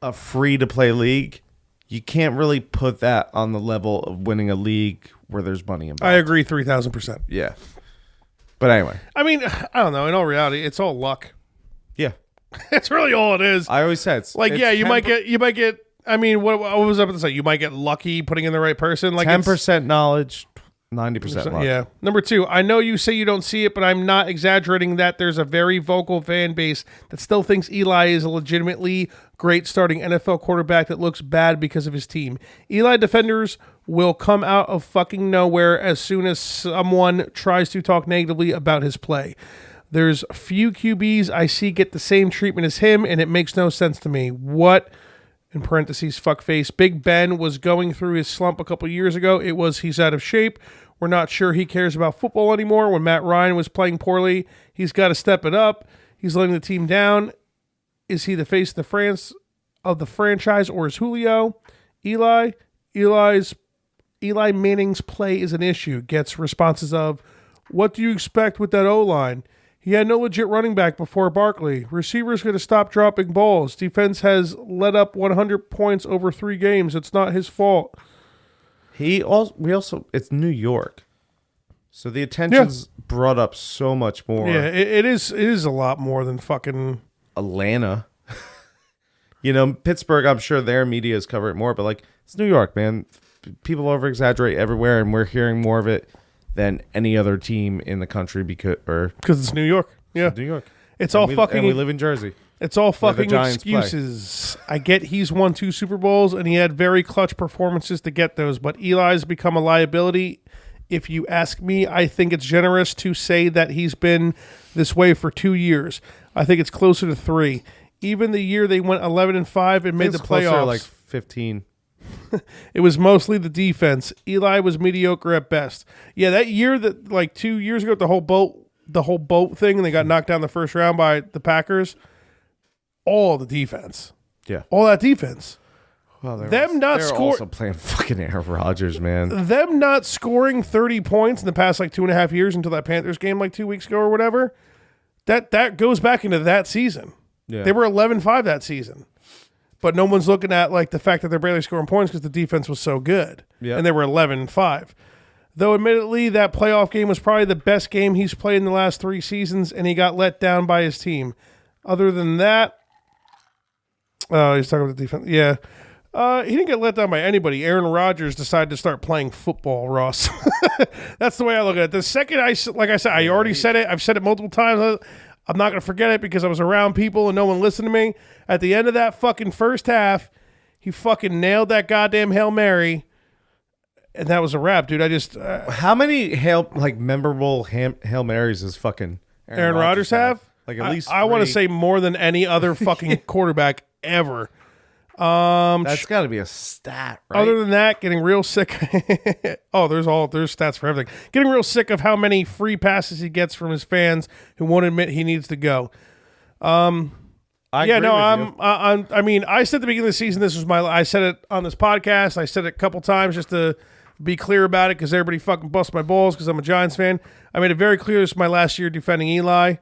a free-to-play league, you can't really put that on the level of winning a league where there's money involved. I agree 3,000%. Yeah. But anyway. I mean, I don't know. In all reality, it's all luck. Yeah. That's really all it is. I always said it's Like, it's yeah, you might get. I mean, what was up at the site? You might get lucky putting in the right person. Like 10% knowledge, 90% luck. Yeah. Number 2, I know you say you don't see it, but I'm not exaggerating that there's a very vocal fan base that still thinks Eli is a legitimately great starting NFL quarterback that looks bad because of his team. Eli defenders will come out of fucking nowhere as soon as someone tries to talk negatively about his play. There's few QBs I see get the same treatment as him, and it makes no sense to me. What, in parentheses, fuckface, Big Ben was going through his slump a couple years ago. It was he's out of shape. We're not sure he cares about football anymore. When Matt Ryan was playing poorly, he's got to step it up. He's letting the team down. Is he the face of the franchise, or is Julio? Eli Manning's play is an issue. Gets responses of, what do you expect with that O-line? He had no legit running back before Barkley. Receivers going to stop dropping balls. Defense has let up 100 points over 3 games. It's not his fault. It's New York. So the attention's brought up so much more. Yeah, it is a lot more than fucking Atlanta. Pittsburgh, I'm sure their media's cover it more, but like it's New York, man. People over exaggerate everywhere, and we're hearing more of it than any other team in the country because it's New York. Yeah, New York. It's all fucking. And we live in Jersey. It's all fucking Giants excuses. I get he's won 2 Super Bowls and he had very clutch performances to get those, but Eli's become a liability. If you ask me, I think it's generous to say that he's been this way for 2 years. I think it's closer to 3. Even the year they went 11-5 and made the playoffs, like 15. It was mostly the defense. Eli was mediocre at best. Yeah, that year that like 2 years ago, the whole boat thing, and they got knocked down the first round by the Packers. All the defense. Yeah. All that defense. Well, they're also playing fucking Aaron Rodgers, man. Them not scoring 30 points in the past like 2.5 years until that Panthers game like 2 weeks ago or whatever. That goes back into that season. Yeah. They were 11-5 that season. But no one's looking at like the fact that they're barely scoring points because the defense was so good. Yeah. And they were 11-5. Though admittedly that playoff game was probably the best game he's played in the last 3 seasons, and he got let down by his team. Other than that, he's talking about the defense. Yeah. He didn't get let down by anybody. Aaron Rodgers decided to start playing football, Ross. That's the way I look at it. The second I already said it. I've said it multiple times. I'm not going to forget it because I was around people and no one listened to me. At the end of that fucking first half, he fucking nailed that goddamn Hail Mary. And that was a wrap, dude. I just... How many memorable Hail Marys does fucking Aaron Rodgers have? Like at least I want to say more than any other fucking quarterback ever. That's got to be a stat, right? Other than that, getting real sick. There's stats for everything. Getting real sick of how many free passes he gets from his fans who won't admit he needs to go. I said at the beginning of the season, I said it on this podcast. I said it a couple times just to be clear about it because everybody fucking busts my balls because I'm a Giants fan. I made it very clear this is my last year defending Eli.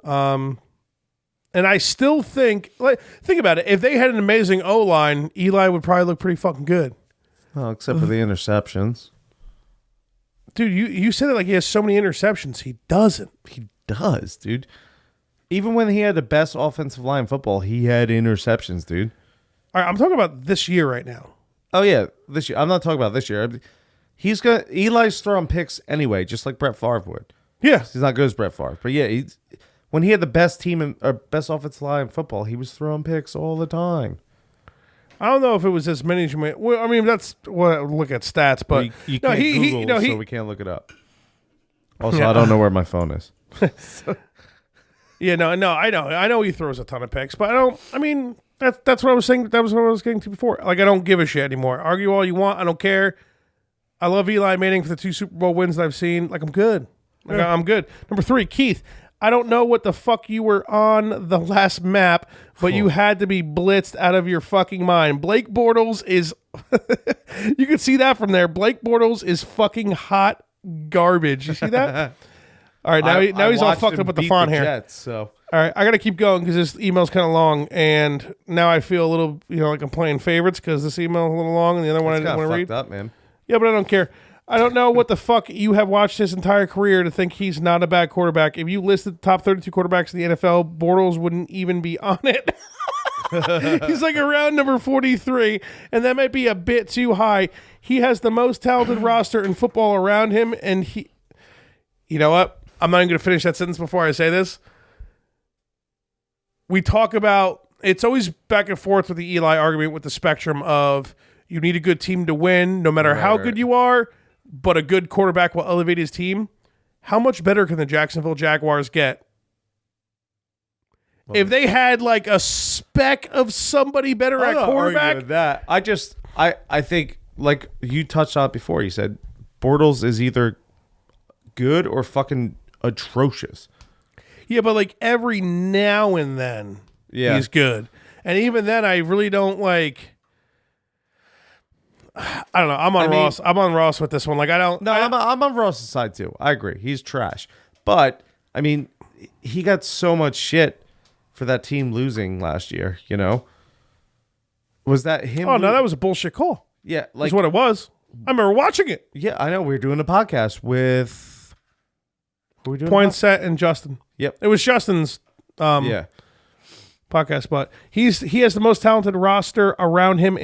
And I still think about it. If they had an amazing O-line, Eli would probably look pretty fucking good. Well, except for the interceptions. Dude, you said it like he has so many interceptions. He doesn't. He does, dude. Even when he had the best offensive line in football, he had interceptions, dude. All right, I'm talking about this year right now. Oh, yeah, this year. I'm not talking about this year. Eli's throwing picks anyway, just like Brett Favre would. Yeah. He's not good as Brett Favre. But yeah, when he had the best team best offensive line in football, he was throwing picks all the time. I don't know if it was as many as you might. Well, I mean, that's what look at stats, but you can't Google, so we can't look it up. Also, I don't know where my phone is. Yeah, no, I know he throws a ton of picks, but I don't. I mean, that's what I was saying. That was what I was getting to before. Like, I don't give a shit anymore. Argue all you want. I don't care. I love Eli Manning for the 2 Super Bowl wins that I've seen. Like, I'm good. I'm good. Number 3, Keith. I don't know what the fuck you were on the last map, but you had to be blitzed out of your fucking mind. Blake Bortles is... you can see that from there. Blake Bortles is fucking hot garbage. You see that? All right, now he's all fucked up with the font here. Jets, so All right, I got to keep going because this email's kind of long, and now I feel a little, like I'm playing favorites because this email is a little long, and the other one I didn't want to read. Up, man. Yeah, but I don't care. I don't know what the fuck you have watched his entire career to think he's not a bad quarterback. If you listed the top 32 quarterbacks in the NFL, Bortles wouldn't even be on it. He's like around number 43, and that might be a bit too high. He has the most talented roster in football around him, and he... You know what? I'm not even going to finish that sentence before I say this. We talk about, it's always back and forth with the Eli argument with the spectrum of you need a good team to win no matter how good you are, but a good quarterback will elevate his team. How much better can the Jacksonville Jaguars get? If they had like a speck of somebody better at quarterback. With that. I think, like you touched on it before, you said Bortles is either good or fucking atrocious. Yeah, but like every now and then he's good. And even then I really don't like I don't know. I'm on Ross with this one. Like I'm on Ross's side too. I agree. He's trash. But I mean, he got so much shit for that team losing last year, Was that him? Oh, no, that was a bullshit call. Yeah, that's what it was. I remember watching it. Yeah, I know. We were doing a podcast with Poinsett and Justin. Yep. It was Justin's podcast, but he has the most talented roster around him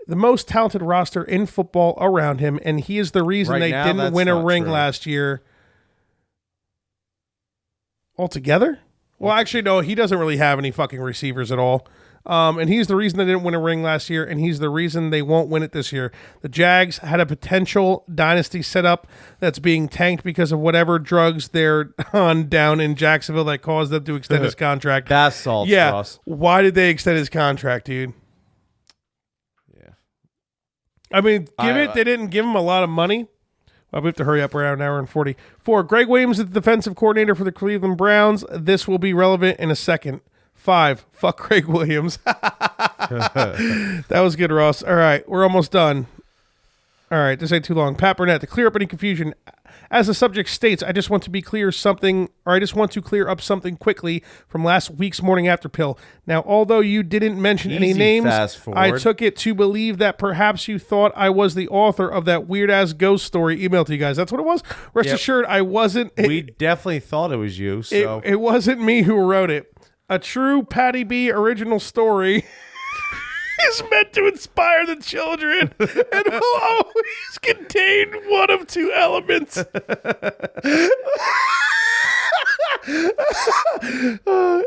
the most talented roster in football around him, and he is the reason they didn't win a ring last year. Altogether? Well, actually, no, he doesn't really have any fucking receivers at all. And he's the reason they didn't win a ring last year, and he's the reason they won't win it this year. The Jags had a potential dynasty set up that's being tanked because of whatever drugs they're on down in Jacksonville that caused them to extend his contract. That's salt, yeah. Ross. Why did they extend his contract, dude? Yeah. I mean, they didn't give him a lot of money. Well, we have to hurry up. We're at an hour and 44. Greg Williams is the defensive coordinator for the Cleveland Browns. This will be relevant in a second. 5. Fuck Craig Williams. That was good, Ross. All right, we're almost done. All right, this ain't too long. Pat Burnett, to clear up any confusion, as the subject states, I just want to clear up something quickly from last week's morning after pill. Now, although you didn't mention any names, I took it to believe that perhaps you thought I was the author of that weird-ass ghost story emailed to you guys. That's what it was? Rest assured, I wasn't. We definitely thought it was you. So it wasn't me who wrote it. A true Patty B original story is meant to inspire the children and will always contain one of two elements.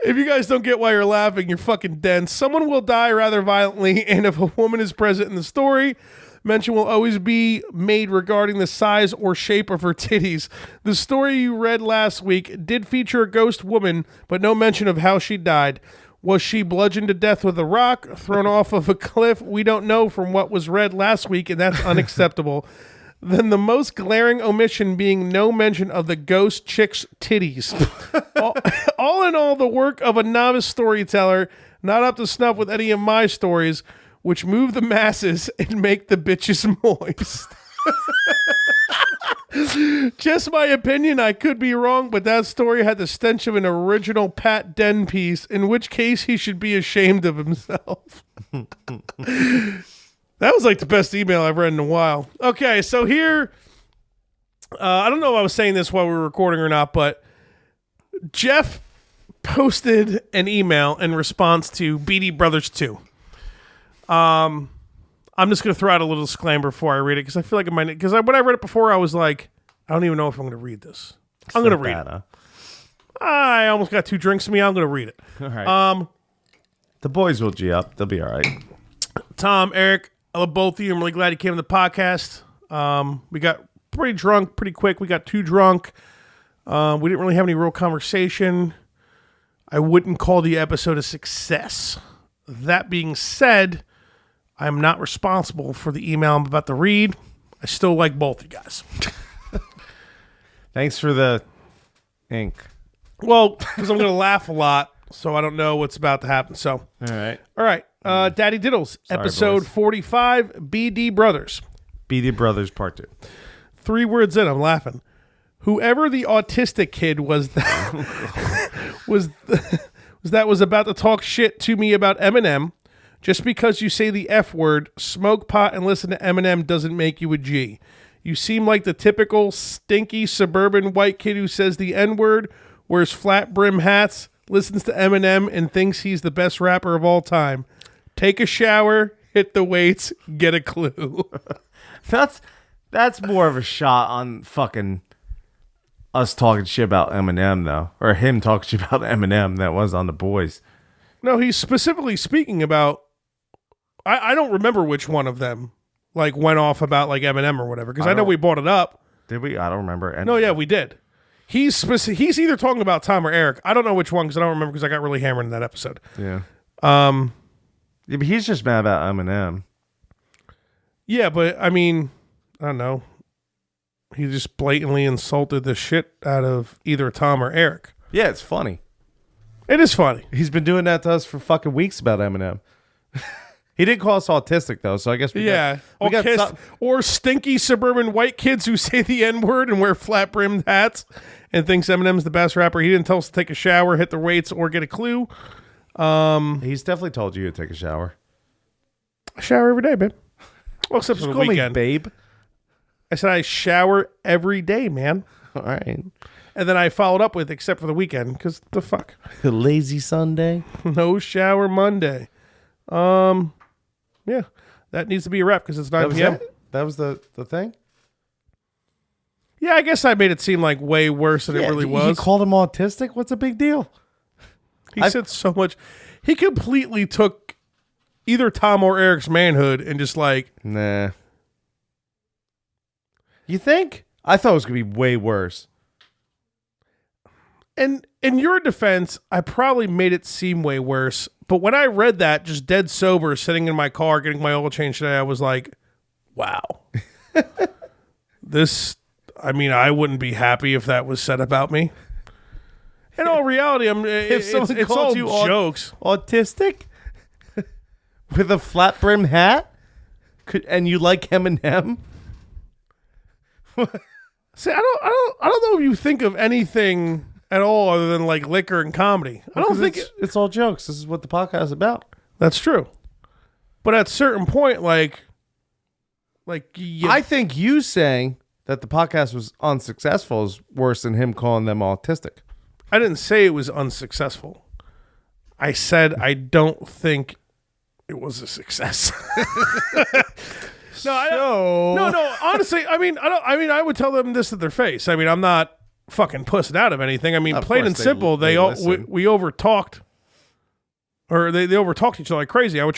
If you guys don't get why you're laughing, you're fucking dense. Someone will die rather violently, and if a woman is present in the story, mention will always be made regarding the size or shape of her titties. The story you read last week did feature a ghost woman, but no mention of how she died. Was she bludgeoned to death with a rock, thrown off of a cliff? We don't know from what was read last week, and that's unacceptable. Then the most glaring omission being no mention of the ghost chick's titties. all in all, the work of a novice storyteller, not up to snuff with any of my stories, which move the masses and make the bitches moist. Just my opinion, I could be wrong, but that story had the stench of an original Pat Den piece, in which case he should be ashamed of himself. That was like the best email I've read in a while. Okay, so here, I don't know if I was saying this while we were recording or not, but Jeff posted an email in response to BD Brothers 2. I'm just going to throw out a little disclaimer before I read it because I feel like it might. Because when I read it before, I was like, I don't even know if I'm going to read this. I'm going to read it. I almost got 2 drinks in me. I'm going to read it. All right. The boys will G up. They'll be all right. Tom, Eric, I love both of you. I'm really glad you came to the podcast. We got pretty drunk pretty quick. We got too drunk. We didn't really have any real conversation. I wouldn't call the episode a success. That being said, I'm not responsible for the email I'm about to read. I still like both you guys. Thanks for the ink. Well, because I'm going to laugh a lot, so I don't know what's about to happen. So, all right. Daddy Diddles, sorry, episode boys. 45, BD Brothers. BD Brothers Part 2. 3 words in, I'm laughing. Whoever the autistic kid was that was was about to talk shit to me about Eminem. Just because you say the F word, smoke pot, and listen to Eminem doesn't make you a G. You seem like the typical stinky suburban white kid who says the N word, wears flat brim hats, listens to Eminem, and thinks he's the best rapper of all time. Take a shower, hit the weights, get a clue. That's more of a shot on fucking us talking shit about Eminem, though. Or him talking shit about Eminem that was on the boys. No, he's specifically speaking about... I don't remember which one of them like went off about like Eminem or whatever, because I know we brought it up. Did we? I don't remember. No, yeah, we did. He's either talking about Tom or Eric. I don't know which one because I don't remember because I got really hammered in that episode. Yeah. Yeah, but he's just mad about Eminem. Yeah, but I mean, I don't know. He just blatantly insulted the shit out of either Tom or Eric. Yeah, it's funny. It is funny. He's been doing that to us for fucking weeks about Eminem. He didn't call us autistic, though, so I guess we got or stinky suburban white kids who say the N-word and wear flat-brimmed hats and thinks Eminem's the best rapper. He didn't tell us to take a shower, hit the weights, or get a clue. He's definitely told you to take a shower. I shower every day, babe. Well, except for the call weekend. Me babe. I said I shower every day, man. All right. And then I followed up with, except for the weekend, because the fuck. Lazy Sunday. No shower Monday. Yeah, that needs to be a wrap because it's 9 p.m. That was the thing? Yeah, I guess I made it seem like way worse than it really was. He called him autistic? What's a big deal? He said so much. He completely took either Tom or Eric's manhood and just like... Nah. You think? I thought it was going to be way worse. And in your defense, I probably made it seem way worse. But when I read that, just dead sober, sitting in my car, getting my oil changed today, I was like, wow. I wouldn't be happy if that was said about me. In all reality, it's all jokes. Autistic? With a flat brim hat? And you like Eminem? See, I don't know if you think of anything at all other than like liquor and comedy. I don't think it's all jokes. This is what the podcast is about. That's true. But at a certain point, I think you saying that the podcast was unsuccessful is worse than him calling them autistic. I didn't say it was unsuccessful. I said I don't think it was a success. No. Honestly, I would tell them this to their face. I mean, I'm not fucking pussing out of anything. I mean, plain and simple, we overtalked, or they overtalked each other like crazy. I would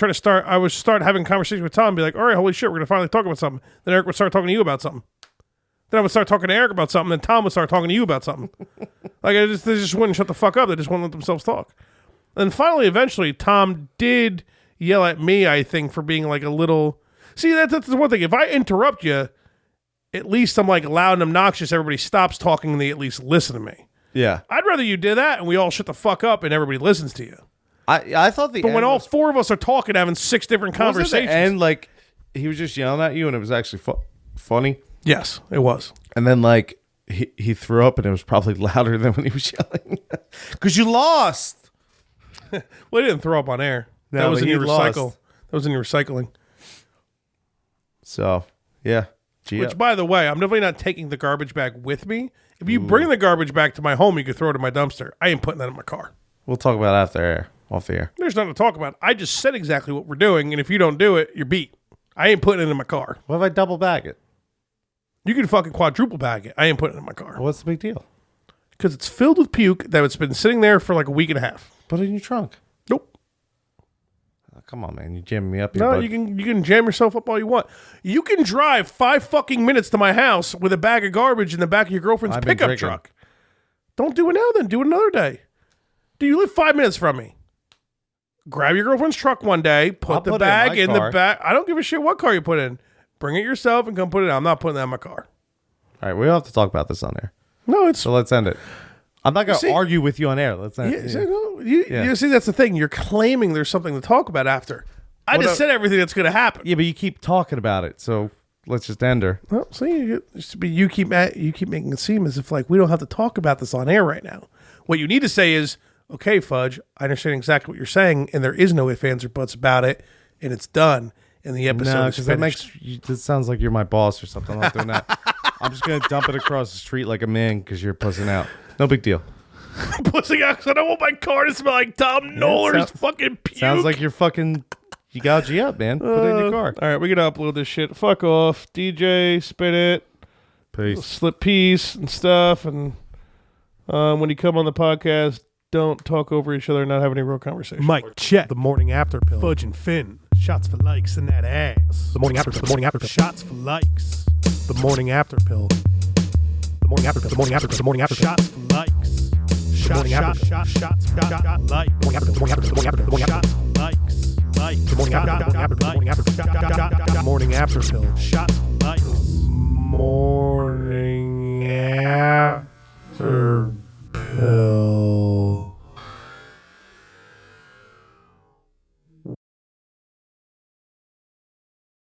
start having conversations with Tom and be like, all right, holy shit, we're gonna finally talk about something. Then Eric would start talking to you about something. Then I would start talking to Eric about something. Then Tom would start talking to you about something. Like they just wouldn't shut the fuck up. They just wouldn't let themselves talk. And finally, eventually, Tom did yell at me, I think, for being like a little. See, that's the one thing. If I interrupt you, at least I'm like loud and obnoxious. Everybody stops talking and they at least listen to me. Yeah. I'd rather you did that and we all shut the fuck up and everybody listens to you. I thought But when all four of us are talking, having 6 different conversations. And like he was just yelling at you and it was actually funny. Yes, it was. And then like he threw up and it was probably louder than when he was yelling. Because you lost. Well, he didn't throw up on air. No, that was in your lost. recycle. That was in your recycling. So, yeah. Which, by the way, I'm definitely not taking the garbage bag with me. If you bring the garbage back to my home, you can throw it in my dumpster. I ain't putting that in my car. We'll talk about it off the air. There's nothing to talk about. I just said exactly what we're doing, and if you don't do it, you're beat. I ain't putting it in my car. What if I double bag it? You can fucking quadruple bag it. I ain't putting it in my car. What's the big deal? Because it's filled with puke that's been sitting there for like a week and a half. Put it in your trunk. Nope. Come on, man. You're jamming me up here. No, you can jam yourself up all you want. You can drive 5 fucking minutes to my house with a bag of garbage in the back of your girlfriend's pickup truck. Don't do it now then. Do it another day. Do you live 5 minutes from me? Grab your girlfriend's truck one day, put the bag in the back. I don't give a shit what car you put in. Bring it yourself and come put it in. I'm not putting that in my car. All right, we don't have to talk about this on air. No, so let's end it. I'm not going to argue with you on air. Let's end it. You see, that's the thing. You're claiming there's something to talk about after. I just said everything that's going to happen. Yeah, but you keep talking about it, so let's just end her. Well, see, you keep making it seem as if like we don't have to talk about this on air right now. What you need to say is, okay, Fudge, I understand exactly what you're saying, and there is no ifs, ands, or buts about it, and it's done, and the episode No, is because that finished. it sounds like you're my boss or something. I'm not doing that. I'm just gonna dump it across the street like a man because you're pussing out. No big deal. Pussing out because I don't want my car to smell like Tom Noller's fucking puke. Sounds like you're fucking. You gouged you up, man. Put it in your car. All right, we gotta upload this shit. Fuck off, DJ. Spin it. Peace. Slip piece and stuff. And when you come on the podcast, don't talk over each other and not have any real conversation. Mike, check. The morning after pill. Fudge and Finn. Shots for likes in that ass. The morning after pill. The morning after pill. Shots for likes. The morning after pill. The morning after pill. The morning after pill. The morning after pill. Shots for likes. Shots like. The morning after pill. The morning after pill. The morning after pill. The morning after pill. Likes. The morning after pill. The morning after pill. Shots